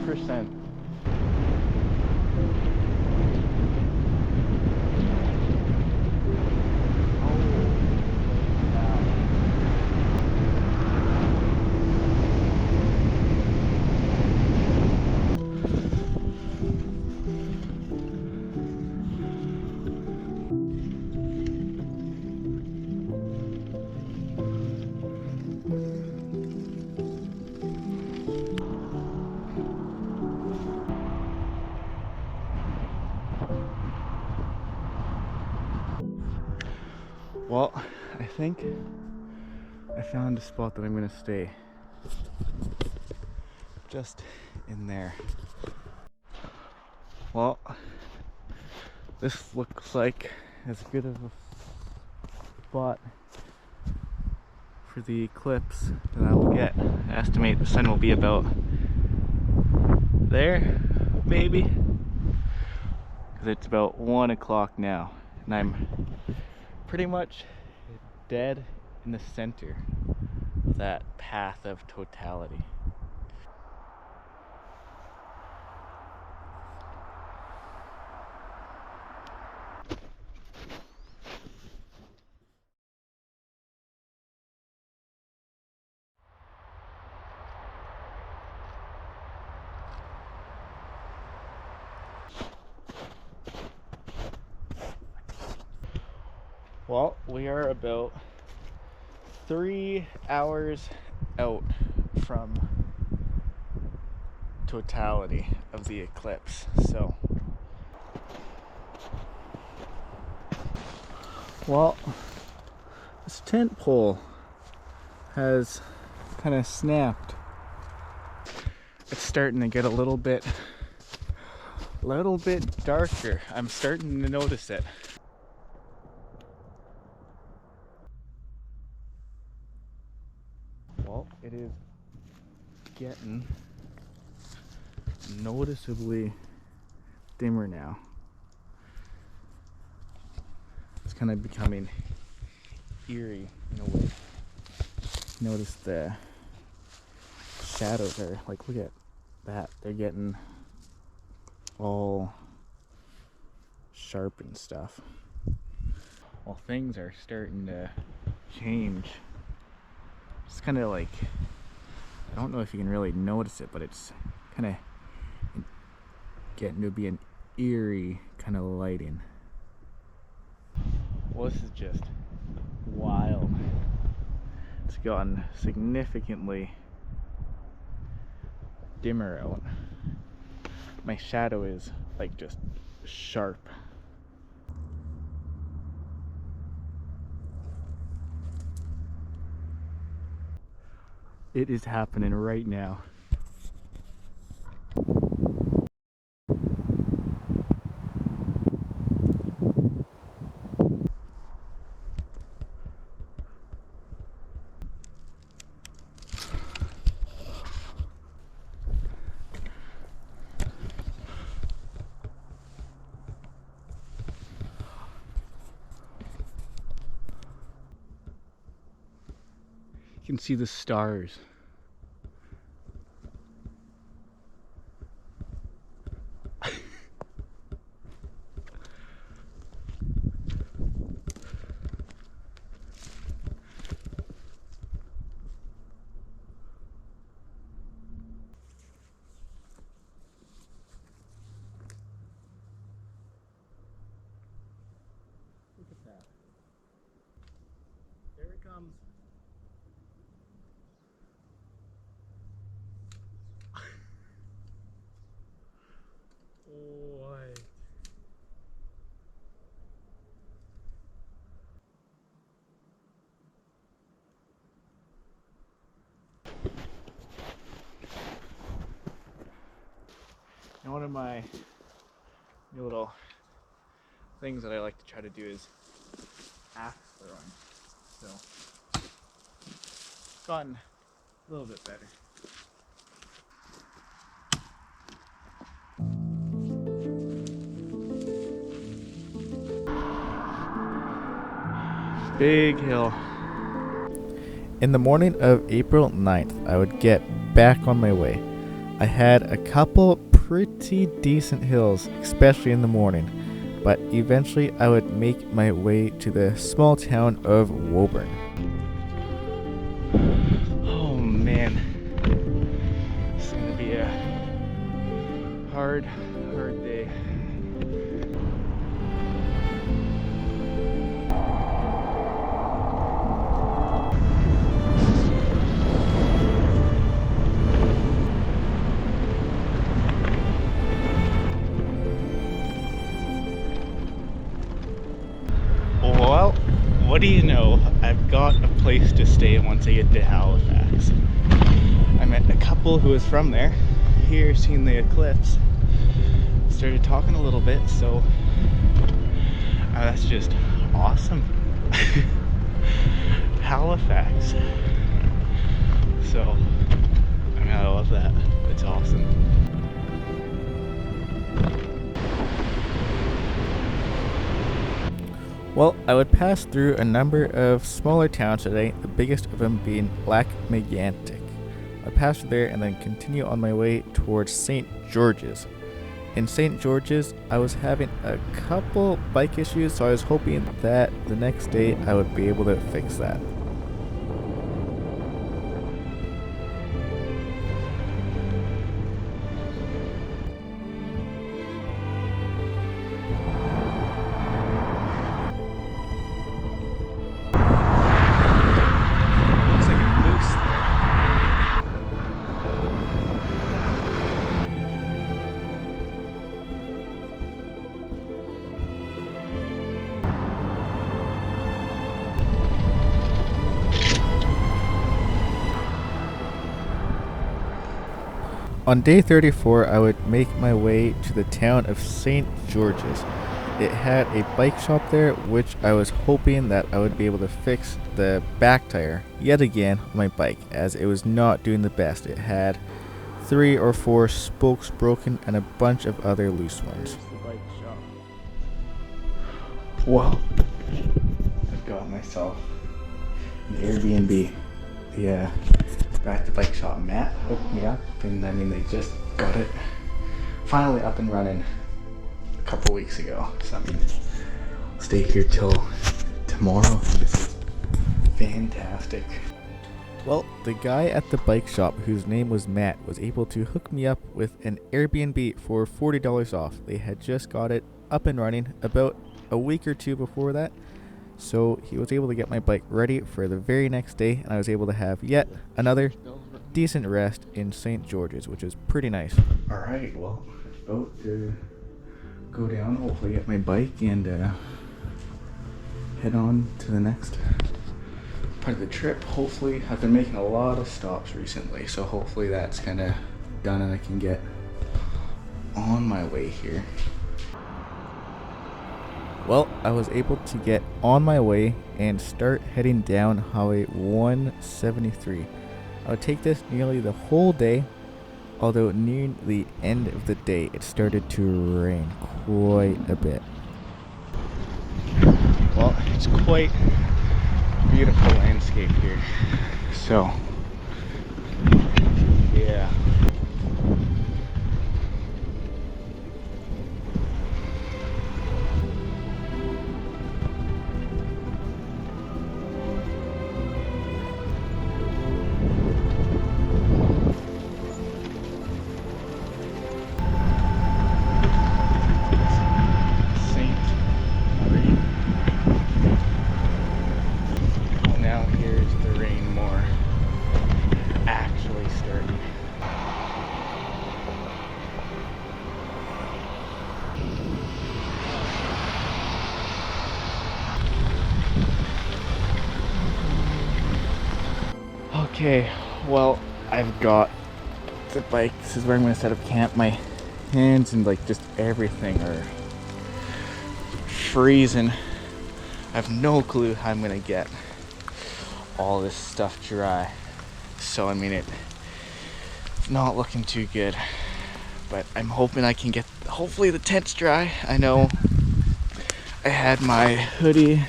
Speaker 1: %. Well, I think I found a spot that I'm gonna stay. Just in there. Well, this looks like as good of a spot for the eclipse that I will get. I estimate the sun will be about there, maybe, because it's about 1 o'clock now, and I'm pretty much dead in the center of that path of totality. Well, we are about 3 hours out from totality of the eclipse, so well, this tent pole has kind of snapped. It's starting to get a little bit darker. I'm starting to notice it. Well, it is getting noticeably dimmer now. It's kind of becoming eerie in a way. Notice the shadows are like, look at that. They're getting all sharp and stuff. Well, things are starting to change. It's kind of like, I don't know if you can really notice it, but it's kind of getting to be an eerie kind of lighting. Well, this is just wild. It's gotten significantly dimmer out. My shadow is like just sharp. It is happening right now. You can see the stars. Look at that. There it comes. one of my new little things that I like to try to do is axe throwing. So, it's gotten a little bit better. Big hill. In the morning of April 9th, I would get back on my way. I had a couple pretty decent hills, especially in the morning, but eventually I would make my way to the small town of Woburn. Oh man, it's gonna be a hard day. Well, what do you know? I've got a place to stay once I get to Halifax. I met a couple who was from there, here seeing the eclipse. Started talking a little bit, so that's just awesome. Halifax. So, I mean, I love that. It's awesome. Well, I would pass through a number of smaller towns today, the biggest of them being Lac-Mégantic. I passed through there and then continue on my way towards St. George's. In St. George's, I was having a couple bike issues, so I was hoping that the next day I would be able to fix that. On day 34, I would make my way to the town of St. George's. It had a bike shop there, which I was hoping that I would be able to fix the back tire yet again on my bike, as it was not doing the best. It had 3 or 4 spokes broken and a bunch of other loose ones. Here's the bike shop. Well, I've got myself an Airbnb. Yeah. Back to bike shop. Matt hooked me up, and I mean, they just got it finally up and running a couple weeks ago. So I mean, I'll stay here till tomorrow. This is fantastic. Well, the guy at the bike shop, whose name was Matt, was able to hook me up with an Airbnb for $40 off. They had just got it up and running about a week or two before that. So he was able to get my bike ready for the very next day, and I was able to have yet another decent rest in St. George's, which is pretty nice. Alright, well, about to go down, hopefully get my bike and head on to the next part of the trip. Hopefully, I've been making a lot of stops recently, so hopefully that's kind of done and I can get on my way here. Well, I was able to get on my way and start heading down Highway 173. I would take this nearly the whole day, although near the end of the day it started to rain quite a bit. Well, it's quite a beautiful landscape here. So, yeah. Okay, well, I've got the bike. This is where I'm going to set up camp. My hands and like just everything are freezing. I have no clue how I'm gonna get all this stuff dry. So I mean, it's not looking too good, but I'm hoping I can get, hopefully the tent's dry. I know I had my hoodie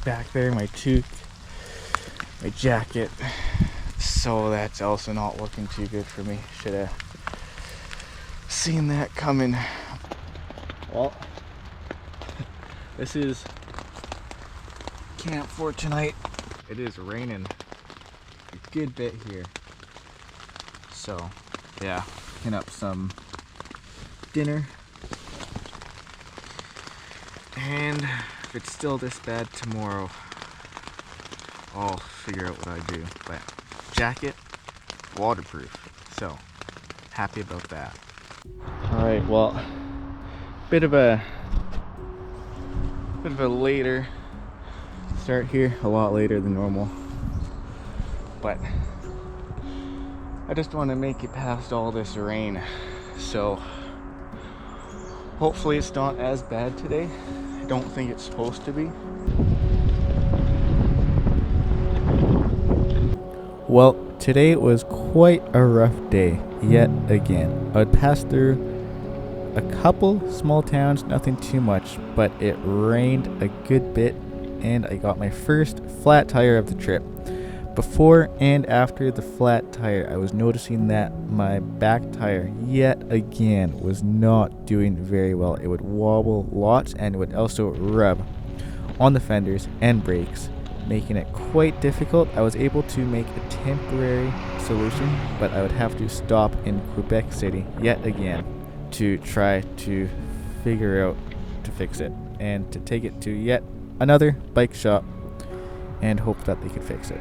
Speaker 1: back there, my toque, my jacket, so that's also not looking too good for me. Should have seen that coming. Well, this is camp for tonight. It is raining a good bit here, so yeah, picking up some dinner, and if it's still this bad tomorrow, I'll figure out what I do. But jacket, waterproof, so happy about that. All right, well, bit of a later start here, a lot later than normal, but I just want to make it past all this rain, so hopefully it's not as bad today. I don't think it's supposed to be. Well, today was quite a rough day yet again. I would pass through a couple small towns, nothing too much, but it rained a good bit, and I got my first flat tire of the trip. Before and after the flat tire, I was noticing that my back tire yet again was not doing very well. It would wobble lots, and it would also rub on the fenders and brakes, making it quite difficult. I was able to make a temporary solution, but I would have to stop in Quebec City yet again to try to figure out to fix it, and to take it to yet another bike shop and hope that they could fix it.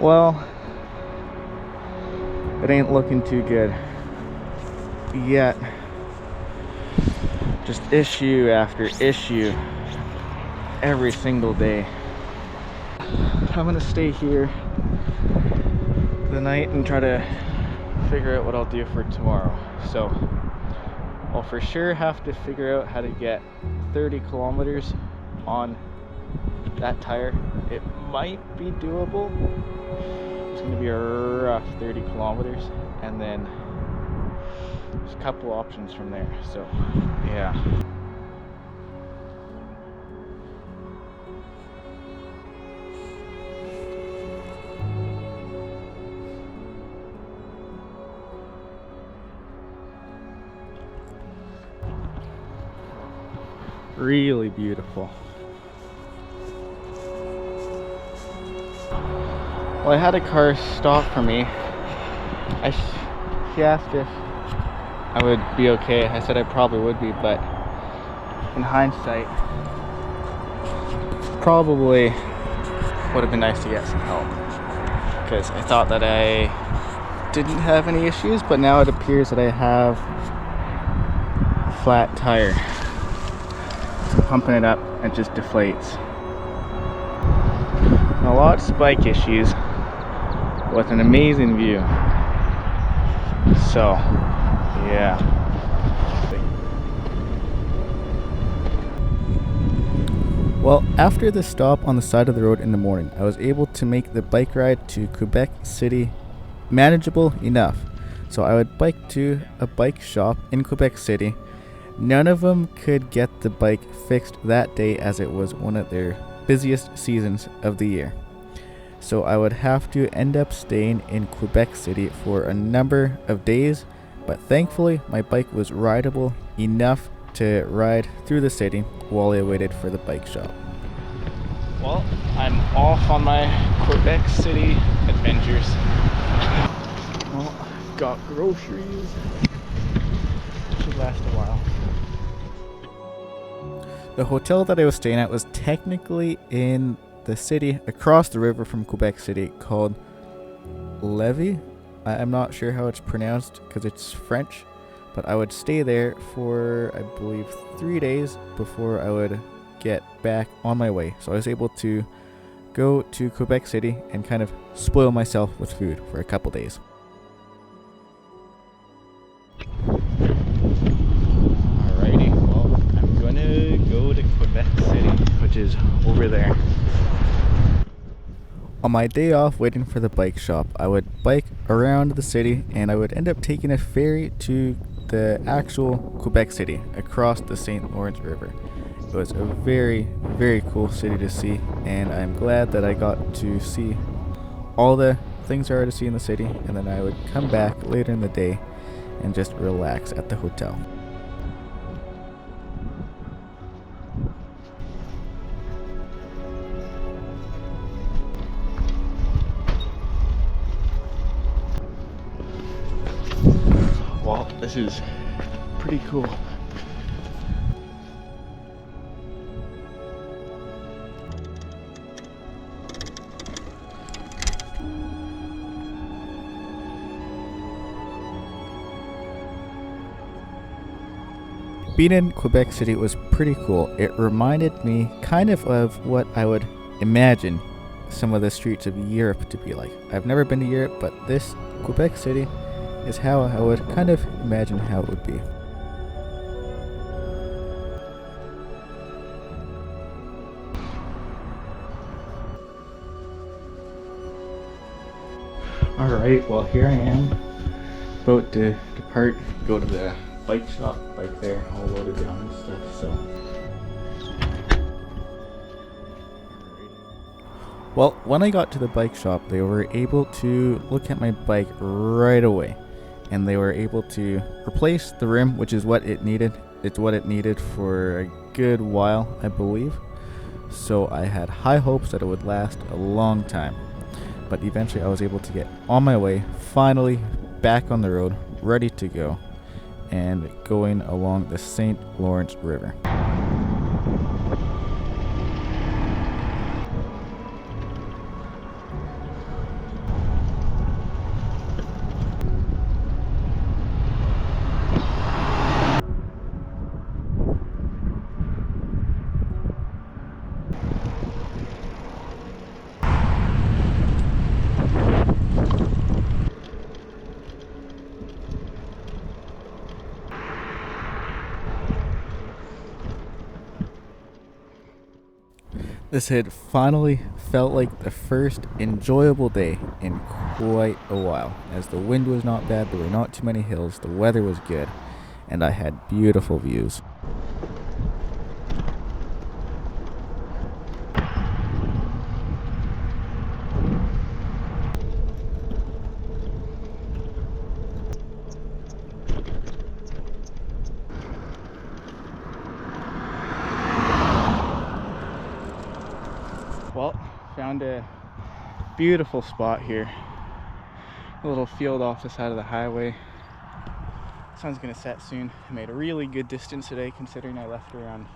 Speaker 1: Well, it ain't looking too good yet. Just issue after issue every single day. I'm gonna stay here the night and try to figure out what I'll do for tomorrow. So I'll for sure have to figure out how to get 30 kilometers on that tire. It might be doable. It's gonna be a rough 30 kilometers, and then there's a couple options from there. So yeah. Really beautiful. Well, I had a car stop for me. She asked if I would be okay. I said I probably would be, but in hindsight, probably would have been nice to get some help, because I thought that I didn't have any issues, but now it appears that I have a flat tire. So pumping it up, it just deflates. A lot of spike issues with an amazing view. So yeah. Well, after the stop on the side of the road in the morning, I was able to make the bike ride to Quebec City manageable enough. So I would bike to a bike shop in Quebec City. None of them could get the bike fixed that day, as it was one of their busiest seasons of the year. So I would have to end up staying in Quebec City for a number of days, but thankfully my bike was rideable enough to ride through the city while I waited for the bike shop. Well, I'm off on my Quebec City adventures. Well, got groceries. Should last a while. The hotel that I was staying at was technically in the city across the river from Quebec City, called Levy. I'm not sure how it's pronounced because it's French, but I would stay there for, I believe, 3 days before I would get back on my way. So I was able to go to Quebec City and kind of spoil myself with food for a couple days. Alrighty, well, I'm gonna go to Quebec City, which is over there. On my day off waiting for the bike shop, I would bike around the city and I would end up taking a ferry to the actual Quebec City across the St. Lawrence River. It was a very, very cool city to see, and I'm glad that I got to see all the things there are to see in the city, and then I would come back later in the day and just relax at the hotel. Well, this is pretty cool. Being in Quebec City was pretty cool. It reminded me kind of what I would imagine some of the streets of Europe to be like. I've never been to Europe, but this Quebec City is how I would kind of imagine how it would be. Alright, well here I am, about to depart, go to the bike shop, bike there, all loaded down and stuff, so. Well, when I got to the bike shop, they were able to look at my bike right away, and they were able to replace the rim, which is what it needed. It's what it needed for a good while, I believe. So I had high hopes that it would last a long time. But eventually I was able to get on my way, finally back on the road, ready to go, and going along the St. Lawrence River. This had finally felt like the first enjoyable day in quite a while, as the wind was not bad, there were not too many hills, the weather was good, and I had beautiful views. Well, found a beautiful spot here. A little field off the side of the highway. Sun's gonna set soon. I made a really good distance today considering I left around,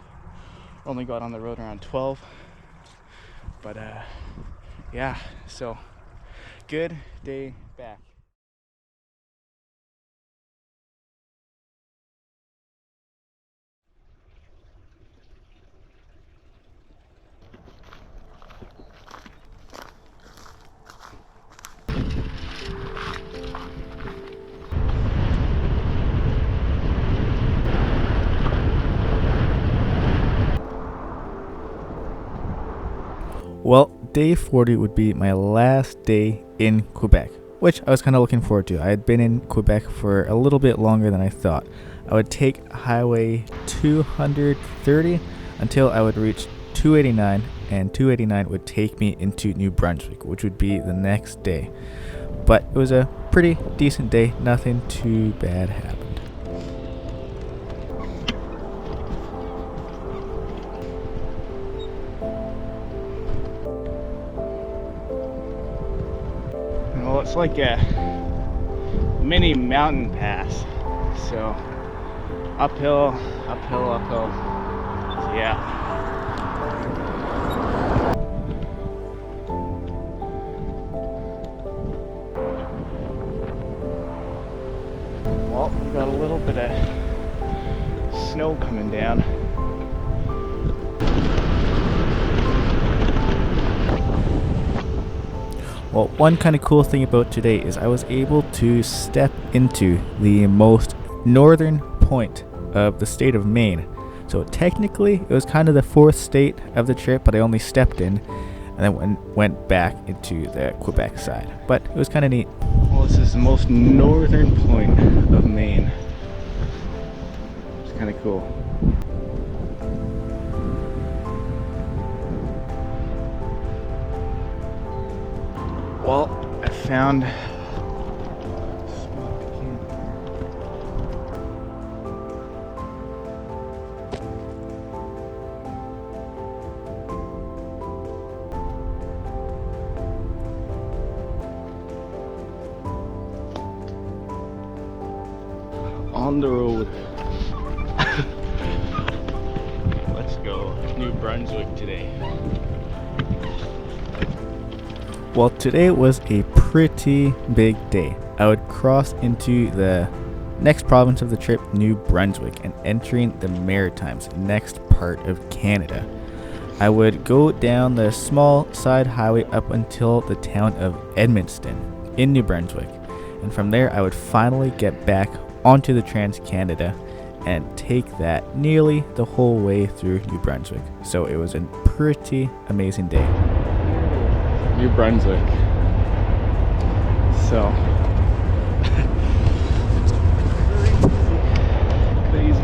Speaker 1: only got on the road around 12. But yeah, so good day back. Well, day 40 would be my last day in Quebec, which I was kind of looking forward to. I had been in Quebec for a little bit longer than I thought. I would take Highway 230 until I would reach 289, and 289 would take me into New Brunswick, which would be the next day. But it was a pretty decent day, nothing too bad happened. Well, it's like a mini mountain pass, so uphill, uphill, uphill, so yeah. Well, Well, we got a little bit of snow coming down. Well, one kind of cool thing about today is I was able to step into the most northern point of the state of Maine. So technically, it was kind of the fourth state of the trip, but I only stepped in and then went back into the Quebec side. But it was kind of neat. Well, this is the most northern point of Maine. It's kind of cool. Well, I found on the road. Let's go. New Brunswick today. Well, today was a pretty big day. I would cross into the next province of the trip, New Brunswick, and entering the Maritimes, next part of Canada. I would go down the small side highway up until the town of Edmundston in New Brunswick, and from there I would finally get back onto the Trans-Canada and take that nearly the whole way through New Brunswick. So it was a pretty amazing day. New Brunswick. So crazy.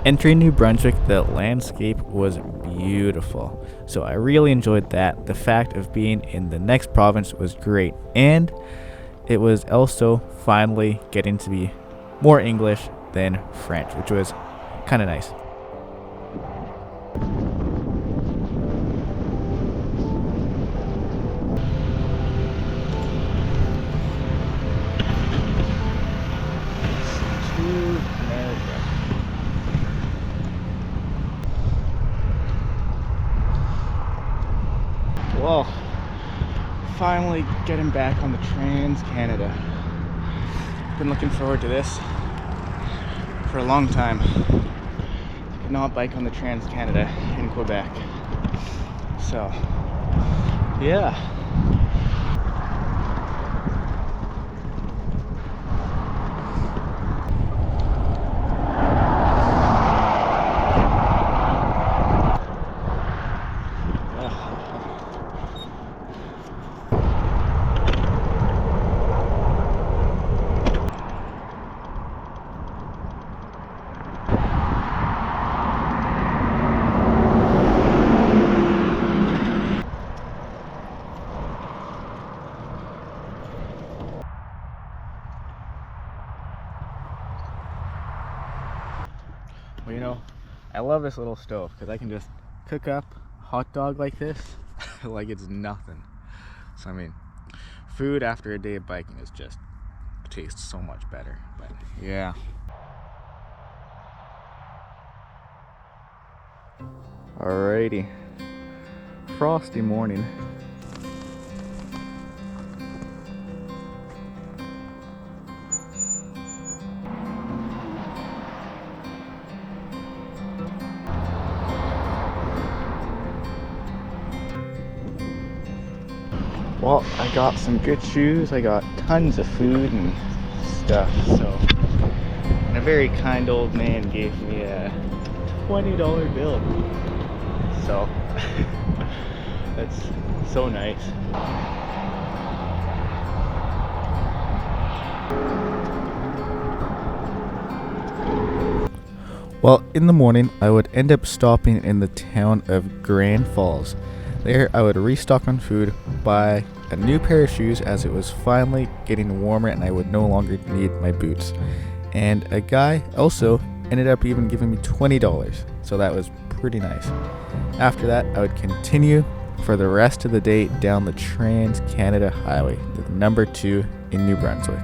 Speaker 1: Entering New Brunswick, the landscape was beautiful. So I really enjoyed that. The fact of being in the next province was great, and it was also finally getting to be more English than French, which was kind of nice. Well, finally getting back on the Trans-Canada. Been looking forward to this for a long time. Could not bike on the Trans-Canada in Quebec. So, yeah. Well, you know, I love this little stove because I can just cook up a hot dog like this like it's nothing. So I mean, food after a day of biking is just tastes so much better. But yeah. Alrighty. Frosty morning. Well, I got some good shoes, I got tons of food and stuff, so, and a very kind old man gave me a $20 bill, so, that's so nice. Well, in the morning, I would end up stopping in the town of Grand Falls. There, I would restock on food, buy a new pair of shoes as it was finally getting warmer and I would no longer need my boots. And a guy also ended up even giving me $20, so that was pretty nice. After that, I would continue for the rest of the day down the Trans-Canada Highway, the number 2 in New Brunswick.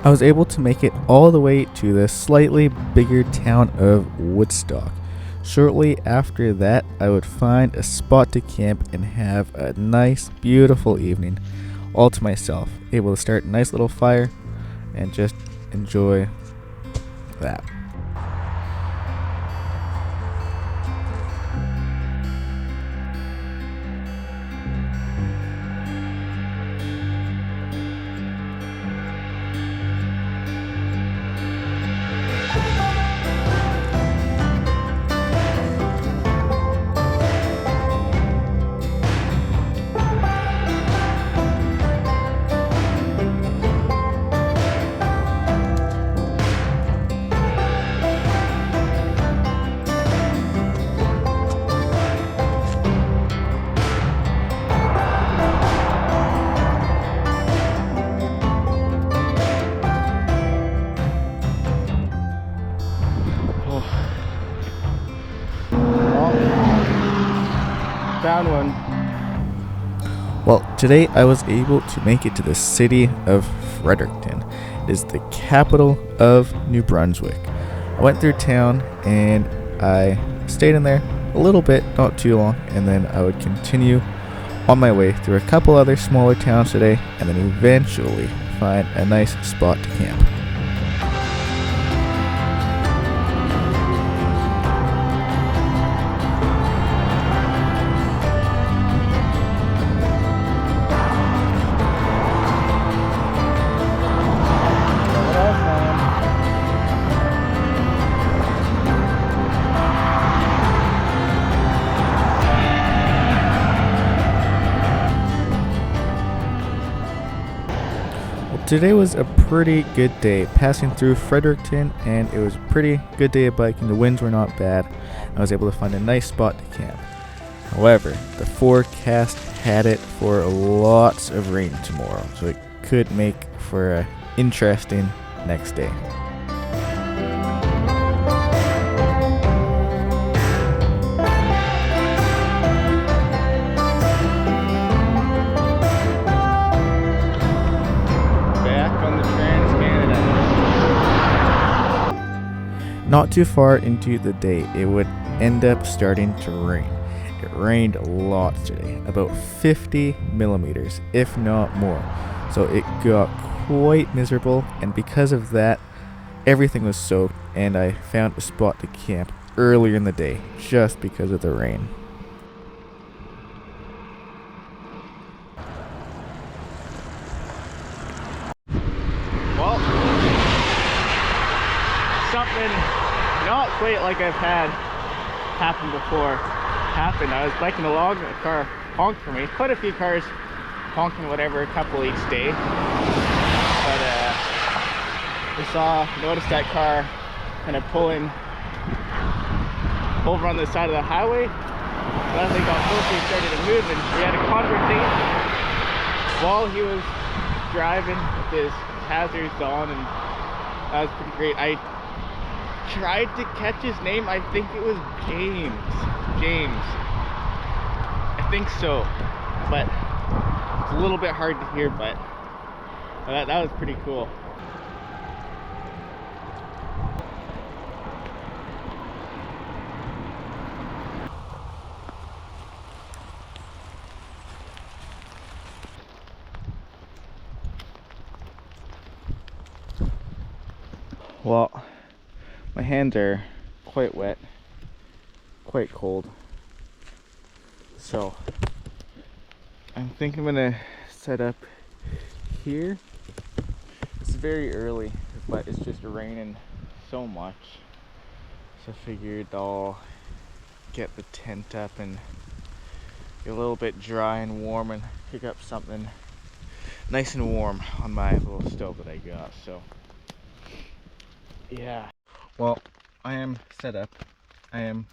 Speaker 1: I was able to make it all the way to the slightly bigger town of Woodstock. Shortly after that, I would find a spot to camp and have a nice, beautiful evening all to myself, able to start a nice little fire and just enjoy that.
Speaker 3: Found one.
Speaker 1: Well, today I was able to make it to the city of Fredericton. It is the capital of New Brunswick. I went through town and I stayed in there a little bit, not too long, and then I would continue on my way through a couple other smaller towns today and then eventually find a nice spot to camp. Today was a pretty good day, passing through Fredericton, and it was a pretty good day of biking. The winds were not bad. I was able to find a nice spot to camp. However, the forecast had it for lots of rain tomorrow, so it could make for an interesting next day. Not too far into the day, it would end up starting to rain. It rained a lot today, about 50 millimeters, if not more. So it got quite miserable, and because of that, everything was soaked, and I found a spot to camp earlier in the day, just because of the rain.
Speaker 3: Well, something not quite like I've had happen before happened. I was biking along, a car honked for me. Quite a few cars honking whatever, a couple each day. But noticed that car kind of pulling over on the side of the highway. But as they got closer, he started to move, and we had a conversation while he was driving with his hazards on, and that was pretty great. I tried to catch his name. I think it was James. I think so, but it's a little bit hard to hear, but that was pretty cool. Well, my hands are quite wet, quite cold, so I'm thinking I'm gonna set up here. It's very early, but it's just raining so much, so I figured I'll get the tent up and get a little bit dry and warm and pick up something nice and warm on my little stove that I got. So yeah, well, I am set up. I am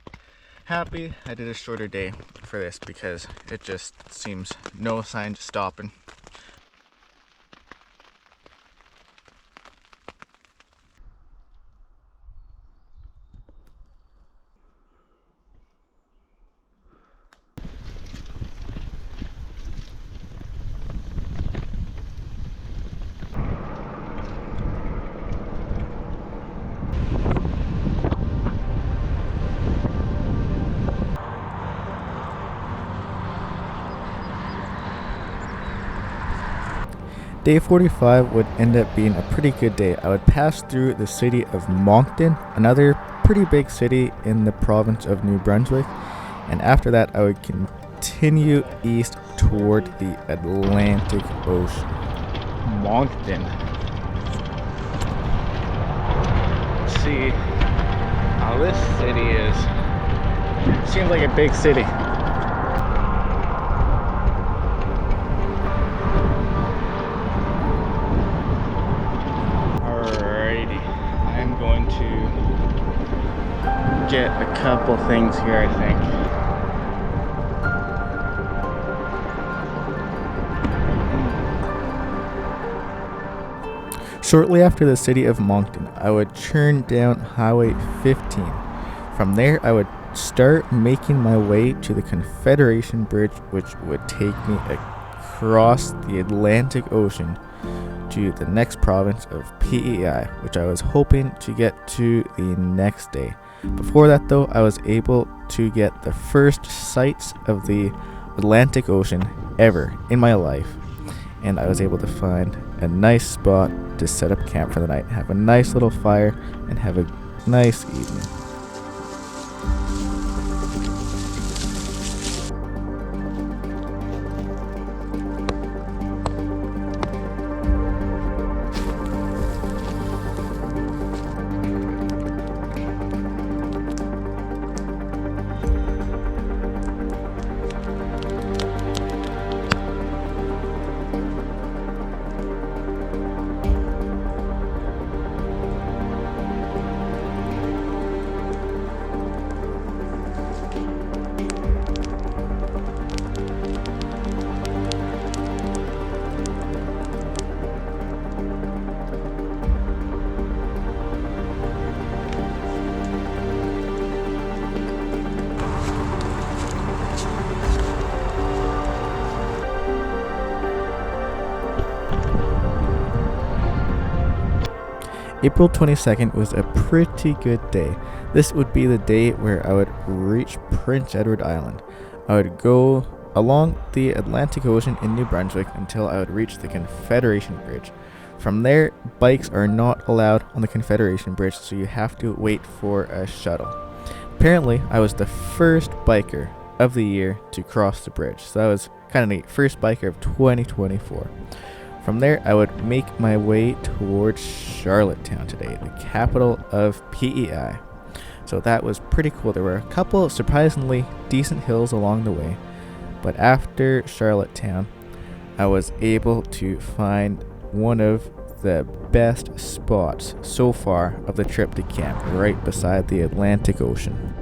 Speaker 3: happy I did a shorter day for this because it just seems no sign to stopping.
Speaker 1: Day 45 would end up being a pretty good day. I would pass through the city of Moncton, another pretty big city in the province of New Brunswick, and after that I would continue east toward the Atlantic Ocean. Moncton. Let's see how this city is. Seems like a big city. Alrighty, I'm going to get a couple things here, I think. Shortly after the city of Moncton, I would turn down Highway 15. From there, I would start making my way to the Confederation Bridge, which would take me across the Atlantic Ocean to the next province of PEI, which I was hoping to get to the next day. Before that though, I was able to get the first sights of the Atlantic Ocean ever in my life, and I was able to find a nice spot to set up camp for the night, have a nice little fire, and have a nice evening. April 22nd was a pretty good day. This would be the day where I would reach Prince Edward Island. I would go along the Atlantic Ocean in New Brunswick until I would reach the Confederation Bridge. From there, bikes are not allowed on the Confederation Bridge, so you have to wait for a shuttle. Apparently, I was the first biker of the year to cross the bridge, so that was kind of neat. First biker of 2024. From there, I would make my way towards Charlottetown today, the capital of PEI. So that was pretty cool. There were a couple surprisingly decent hills along the way, but after Charlottetown, I was able to find one of the best spots so far of the trip to camp, right beside the Atlantic Ocean.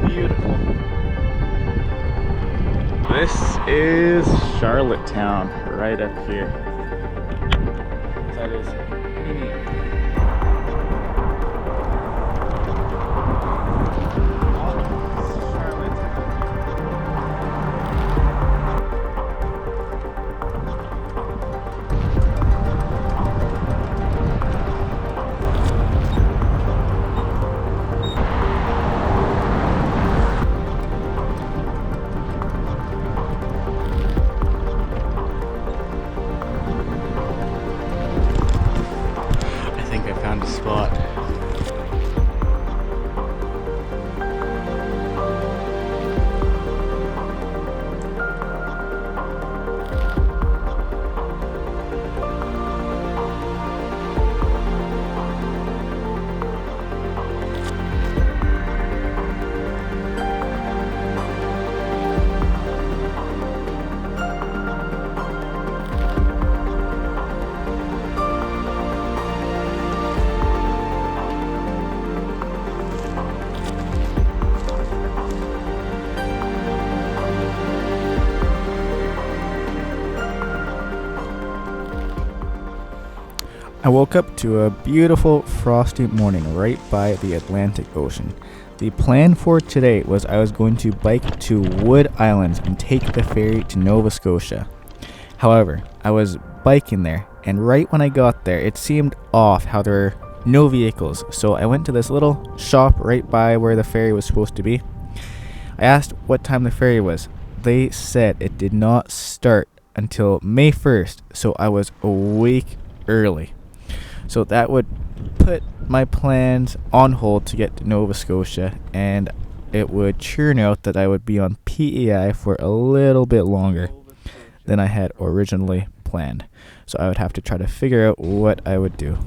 Speaker 1: Beautiful. This is Charlottetown right up here. That is pretty neat. Spot. I woke up to a beautiful frosty morning right by the Atlantic Ocean. The plan for today was I was going to bike to Wood Islands and take the ferry to Nova Scotia. However, I was biking there and right when I got there, it seemed off how there were no vehicles. So I went to this little shop right by where the ferry was supposed to be. I asked what time the ferry was. They said it did not start until May 1st, so I was a week early. So that would put my plans on hold to get to Nova Scotia, and it would churn out that I would be on PEI for a little bit longer than I had originally planned. So I would have to try to figure out what I would do.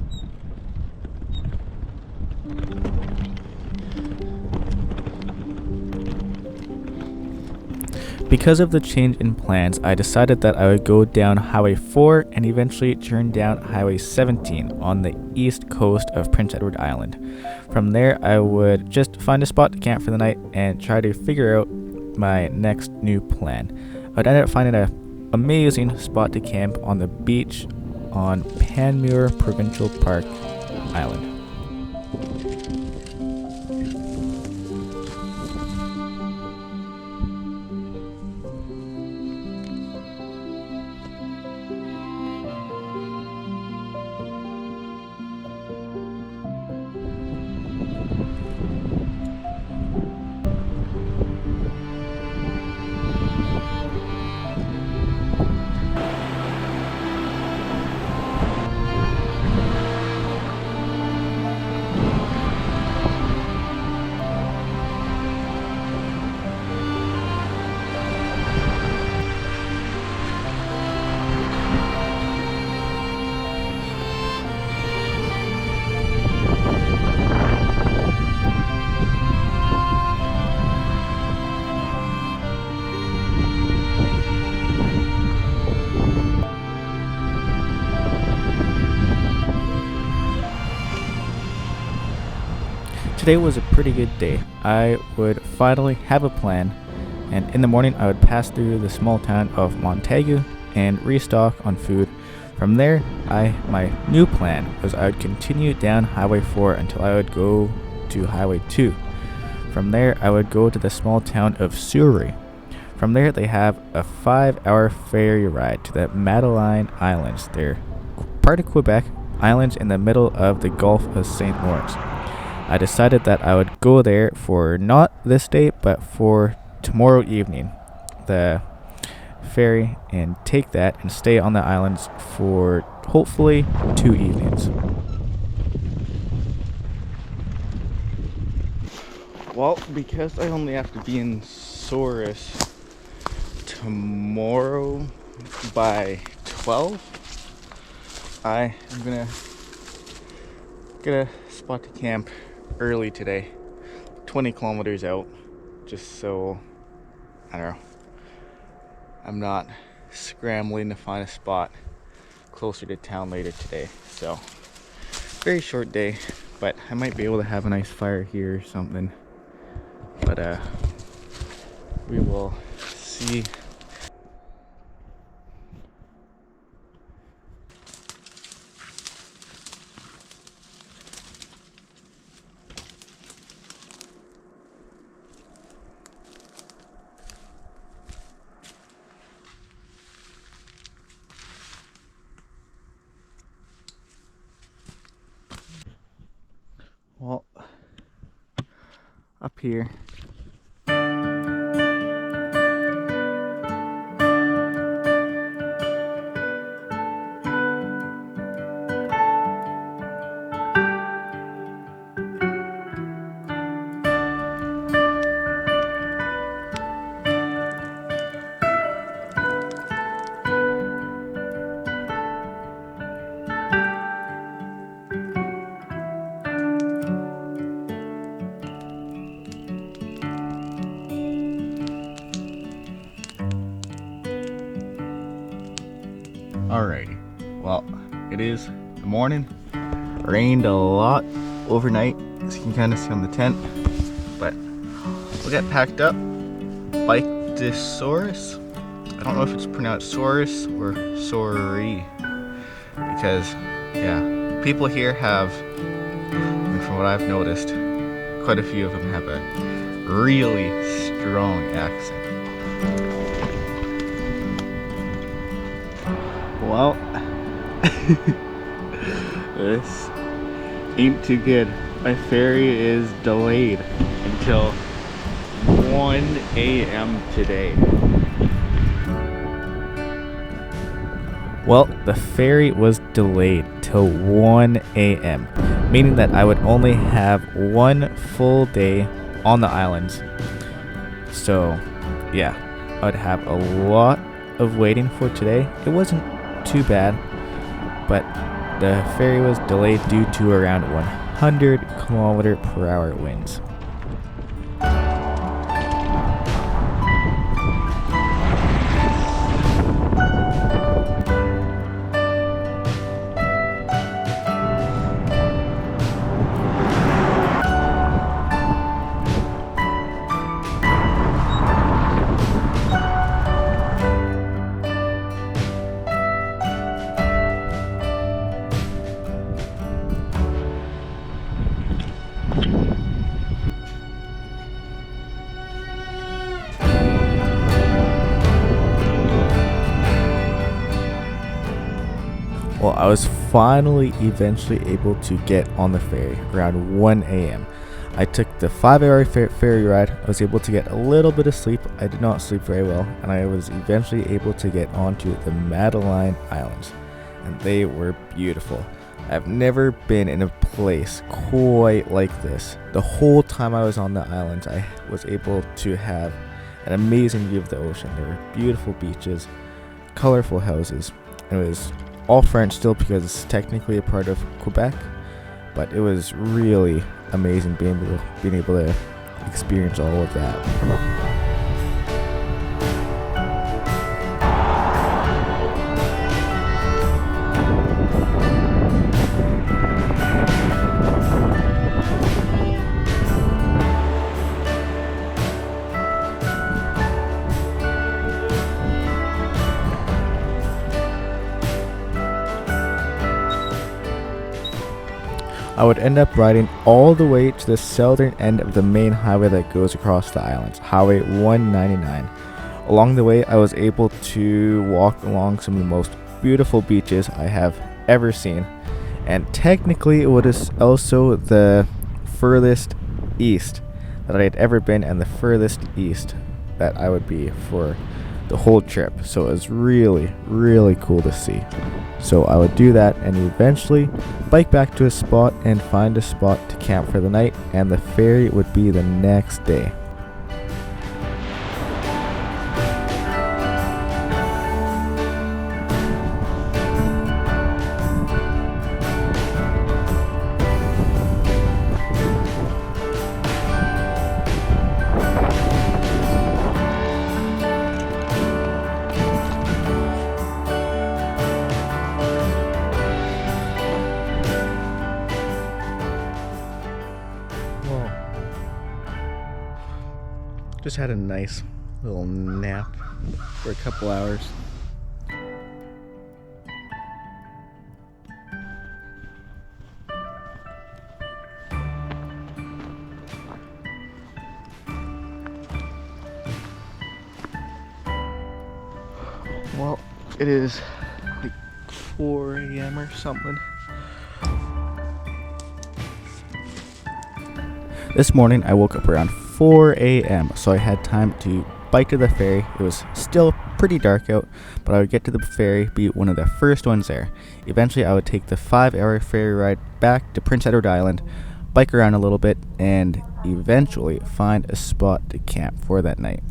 Speaker 1: Because of the change in plans, I decided that I would go down Highway 4 and eventually turn down Highway 17 on the east coast of Prince Edward Island. From there, I would just find a spot to camp for the night and try to figure out my next new plan. I'd end up finding an amazing spot to camp on the beach on Panmure Provincial Park Island. Today was a pretty good day. I would finally have a plan, and in the morning I would pass through the small town of Montague and restock on food. From there, my new plan was I would continue down Highway 4 until I would go to Highway 2. From there, I would go to the small town of Sudbury. From there, they have a 5-hour ferry ride to the Magdalen Islands. They're part of Quebec Islands in the middle of the Gulf of St. Lawrence. I decided that I would go there for not this day, but for tomorrow evening, the ferry, and take that and stay on the islands for hopefully 2 evenings.
Speaker 3: Well, because I only have to be in Souris tomorrow by 12, I am gonna get a spot to camp early today, 20 kilometers out, just so, I don't know, I'm not scrambling to find a spot closer to town later today. So, very short day, but I might be able to have a nice fire here or something. But we will see. Well, up here, alrighty. Well, it is the morning. Rained a lot overnight, as you can kind of see on the tent. But we'll get packed up. Bike to Souris. I don't know if it's pronounced Souris or Sorry, because yeah, people here have, I mean, from what I've noticed, quite a few of them have a really strong accent. Well, This ain't too good. My ferry is delayed until 1 a.m. today.
Speaker 1: Well, the ferry was delayed till 1 a.m., meaning that I would only have one full day on the islands. So, yeah, I would have a lot of waiting for today. It wasn't too bad, but the ferry was delayed due to around 100-kilometer-per-hour winds. Well, I was eventually able to get on the ferry around 1 a.m. I took the 5-hour ferry ride. I was able to get a little bit of sleep. I did not sleep very well, and I was eventually able to get onto the Magdalen Islands, and they were beautiful. I've never been in a place quite like this. The whole time I was on the islands, I was able to have an amazing view of the ocean. There were beautiful beaches, colorful houses. It was all French still because it's technically a part of Quebec, but it was really amazing being able to experience all of that. I would end up riding all the way to the southern end of the main highway that goes across the islands, Highway 199. Along the way, I was able to walk along some of the most beautiful beaches I have ever seen, and technically it was also the furthest east that I had ever been and the furthest east that I would be for the whole trip. So it was really, really cool to see. So I would do that and eventually bike back to a spot and find a spot to camp for the night, and the ferry would be the next day. Just had a nice little nap for a couple hours. Well, it is like 4 a.m. or something. This morning I woke up around 4 a.m. so I had time to bike to the ferry. It was still pretty dark out, but I would get to the ferry, be one of the first ones there. Eventually I would take the 5-hour ferry ride back to Prince Edward Island, bike around a little bit, and eventually find a spot to camp for that night.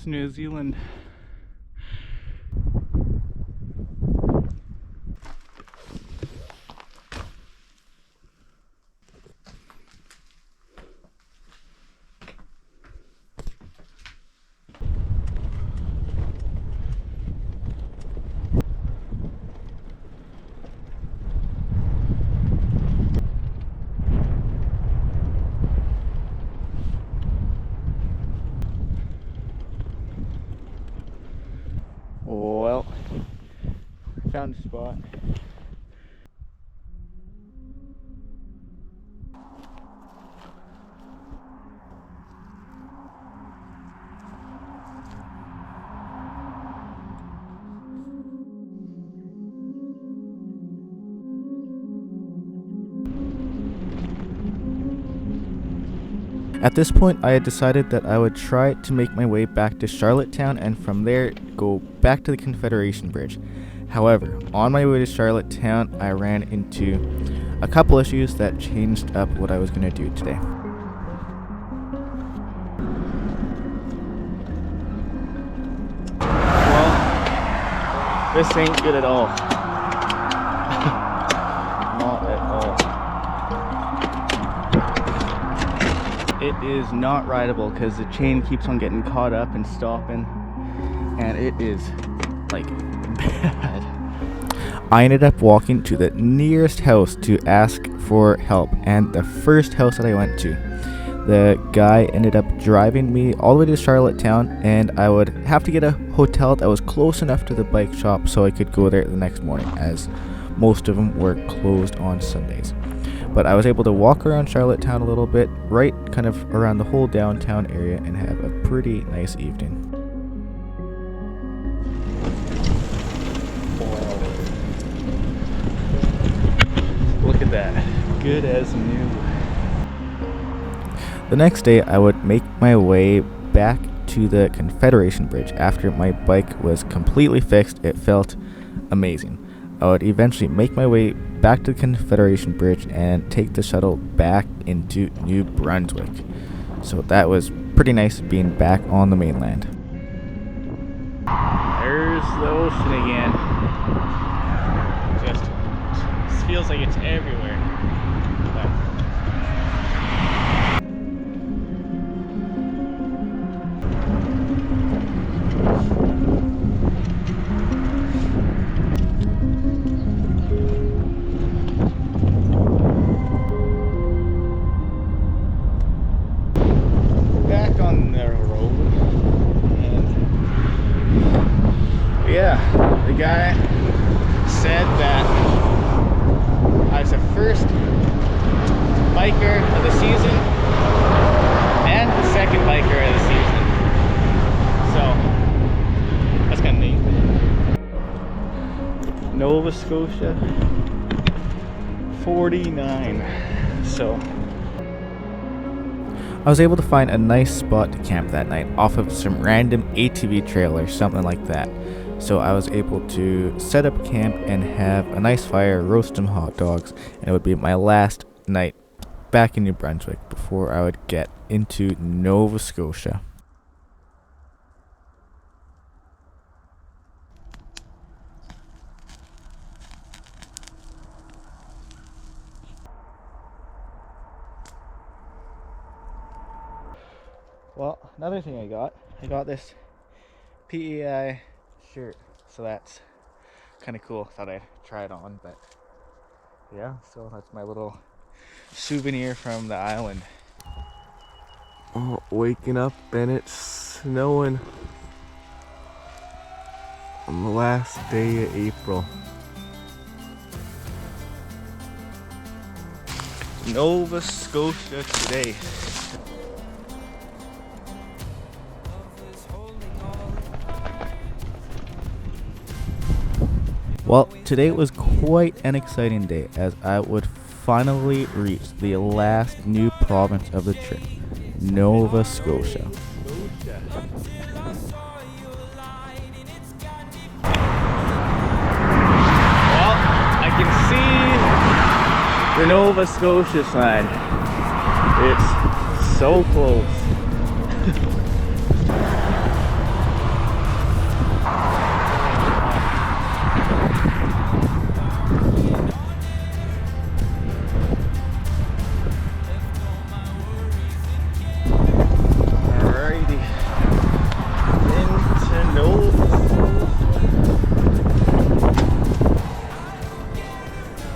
Speaker 1: New Zealand.
Speaker 3: Well, found a spot.
Speaker 1: At this point, I had decided that I would try to make my way back to Charlottetown and from there go back to the Confederation Bridge. However, on my way to Charlottetown, I ran into a couple issues that changed up what I was going to do today.
Speaker 3: Well, this ain't good at all. Not at all. It is not rideable because the chain keeps on getting caught up and stopping, and it is like bad.
Speaker 1: I ended up walking to the nearest house to ask for help, and the first house that I went to, the guy ended up driving me all the way to Charlottetown, and I would have to get a hotel that was close enough to the bike shop so I could go there the next morning, as most of them were closed on Sundays. But I was able to walk around Charlottetown a little bit, right kind of around the whole downtown area, and have a pretty nice evening.
Speaker 3: Look at that. Good as new.
Speaker 1: The next day, I would make my way back to the Confederation Bridge. After my bike was completely fixed, it felt amazing. I would eventually make my way back to the Confederation Bridge and take the shuttle back into New Brunswick. So that was pretty nice being back on the mainland.
Speaker 3: There's the ocean again. Just feels like it's everywhere. Back on the road, and yeah, the guy said that I was the first biker of the season and the second biker of the season, so that's kind of neat. Nova Scotia 49, so
Speaker 1: I was able to find a nice spot to camp that night off of some random ATV trail or something like that. So I was able to set up camp and have a nice fire, roast some hot dogs, and it would be my last night back in New Brunswick before I would get into Nova Scotia.
Speaker 3: Well, another thing I got this PEI shirt, so that's kind of cool. Thought I'd try it on, but yeah, so that's my little souvenir from the island.
Speaker 4: Oh, waking up and it's snowing on the last day of April.
Speaker 3: Nova Scotia today.
Speaker 1: Well, today was quite an exciting day as I would finally reach the last new province of the trip, Nova Scotia.
Speaker 3: Well, I can see the Nova Scotia sign. It's so close.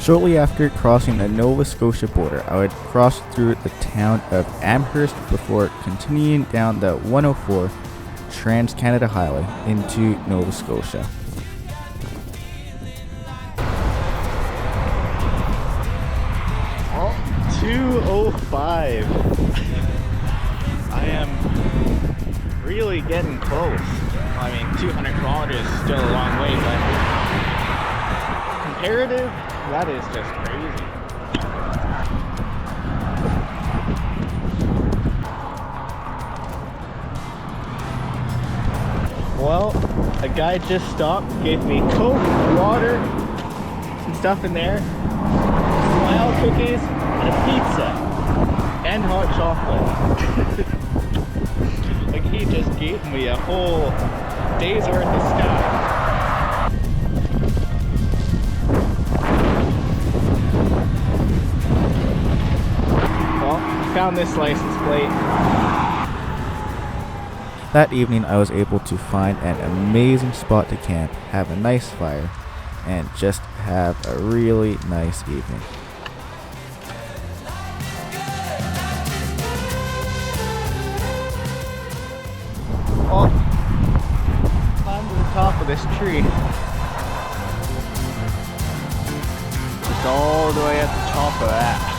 Speaker 1: Shortly after crossing the Nova Scotia border, I would cross through the town of Amherst before continuing down the 104 Trans-Canada Highway into Nova Scotia.
Speaker 3: Oh, 2:05. I am really getting close. I mean, 200 kilometers is still a long way, but comparative, that is just crazy. Well, a guy just stopped, gave me Coke, water, some stuff in there, smile cookies, and a pizza, and hot chocolate. Like, he just gave me a whole day's worth of stuff. Well, I found this license plate.
Speaker 1: That evening, I was able to find an amazing spot to camp, have a nice fire, and just have a really nice evening.
Speaker 3: Oh, climb to the top of this tree. It's all the way at the top of that.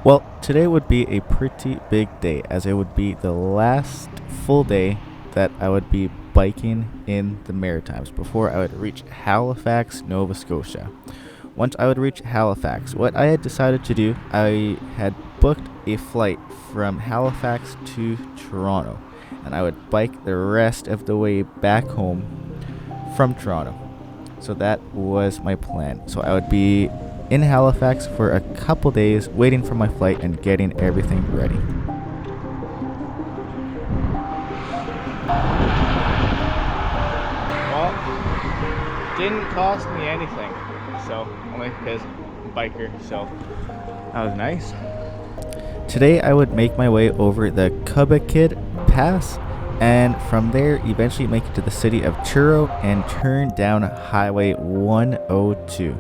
Speaker 1: Well, today would be a pretty big day, as it would be the last full day that I would be biking in the Maritimes before I would reach Halifax, Nova Scotia. Once I would reach Halifax, what I had decided to do, I had booked a flight from Halifax to Toronto, and I would bike the rest of the way back home from Toronto. So that was my plan. So I would be in Halifax for a couple days, waiting for my flight and getting everything ready.
Speaker 3: Well, didn't cost me anything, so only because I'm a biker, so that was nice.
Speaker 1: Today I would make my way over the Quebec Pass, and from there eventually make it to the city of Truro and turn down Highway 102.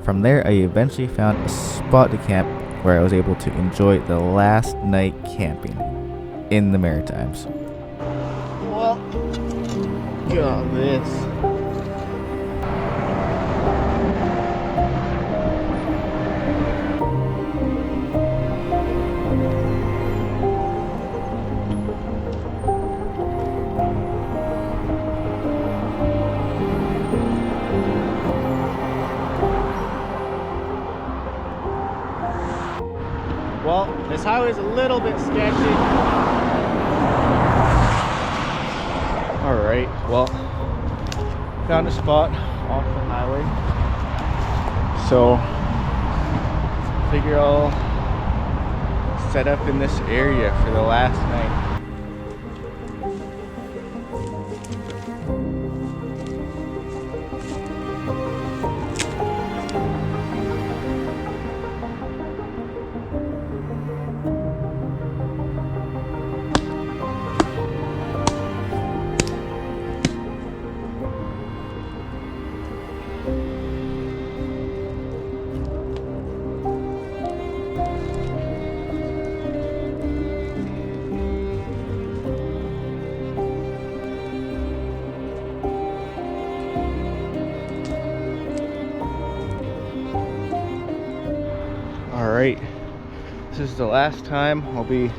Speaker 1: From there, I eventually found a spot to camp where I was able to enjoy the last night camping in the Maritimes.
Speaker 3: Well, got this. Well, this highway's a little bit sketchy. Alright, well, found a spot off the highway. So, figure I'll set up in this area for the last night. Alright, this is the last time I'll be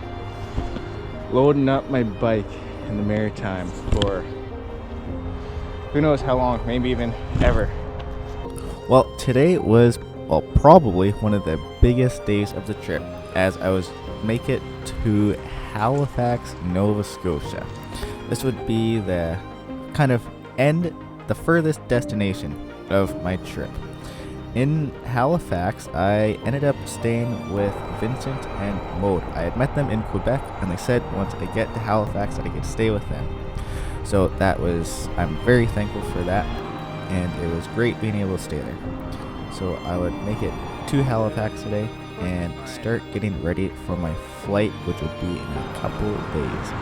Speaker 3: loading up my bike in the Maritimes for who knows how long, maybe even ever.
Speaker 1: Well, today was, probably one of the biggest days of the trip, as I was make it to Halifax, Nova Scotia. This would be the kind of end the furthest destination of my trip. In Halifax, I ended up staying with Vincent and Maude. I had met them in Quebec, and they said once I get to Halifax that I could stay with them. So I'm very thankful for that, and it was great being able to stay there. So I would make it to Halifax today and start getting ready for my flight, which would be in a couple days.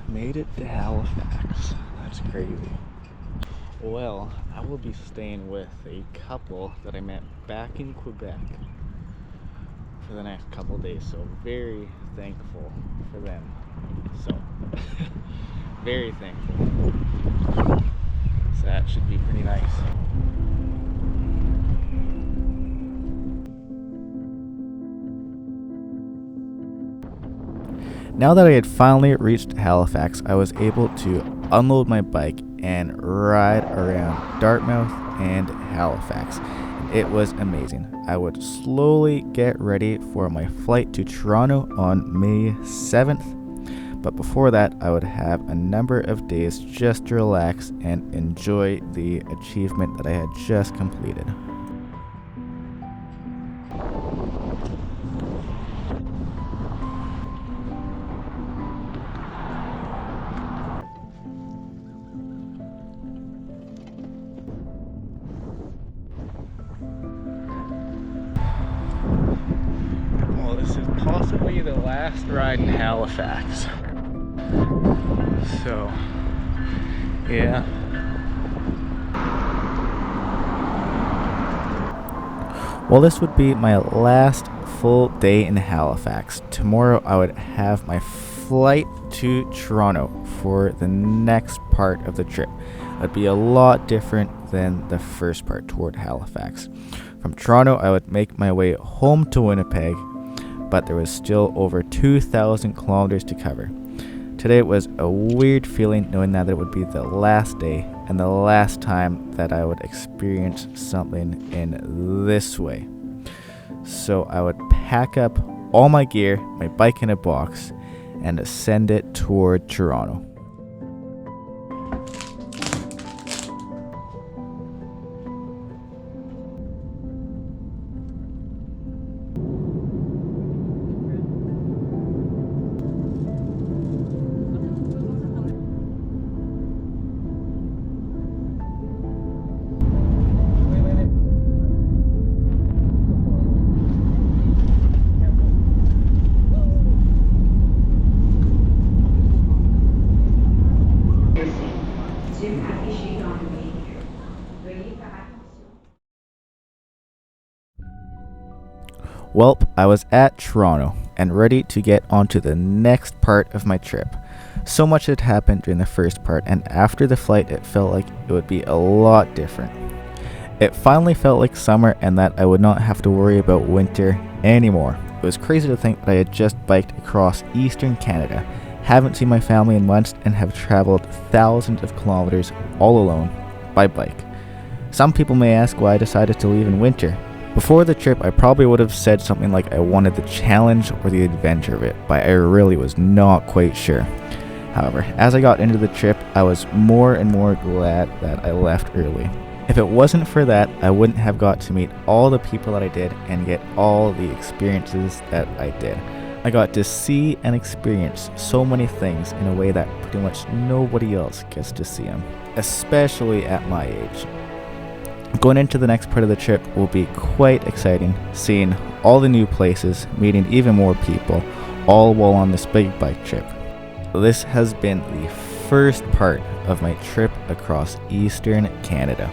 Speaker 1: Made it to Halifax. That's crazy. Well, I will be staying with a couple that I met back in Quebec for the next couple days, so very thankful for them. So, very thankful. So that should be pretty nice. Now that I had finally reached Halifax, I was able to unload my bike and ride around Dartmouth and Halifax. It was amazing. I would slowly get ready for my flight to Toronto on May 7th, but before that I would have a number of days just to relax and enjoy the achievement that I had just completed. Possibly the last ride in Halifax. So, yeah. Well, this would be my last full day in Halifax. Tomorrow I would have my flight to Toronto for the next part of the trip. It would be a lot different than the first part toward Halifax. From Toronto, I would make my way home to Winnipeg, but there was still over 2,000 kilometers to cover. Today was a weird feeling knowing that it would be the last day and the last time that I would experience something in this way. So I would pack up all my gear, my bike in a box, and send it toward Toronto. Welp, I was at Toronto and ready to get onto the next part of my trip. So much had happened during the first part, and after the flight it felt like it would be a lot different. It finally felt like summer and that I would not have to worry about winter anymore. It was crazy to think that I had just biked across eastern Canada, haven't seen my family in months, and have traveled thousands of kilometers all alone by bike. Some people may ask why I decided to leave in winter. Before the trip, I probably would have said something like I wanted the challenge or the adventure of it, but I really was not quite sure. However, as I got into the trip, I was more and more glad that I left early. If it wasn't for that, I wouldn't have got to meet all the people that I did and get all the experiences that I did. I got to see and experience so many things in a way that pretty much nobody else gets to see them, especially at my age. Going into the next part of the trip will be quite exciting, seeing all the new places, meeting even more people, all while on this big bike trip. This has been the first part of my trip across Eastern Canada.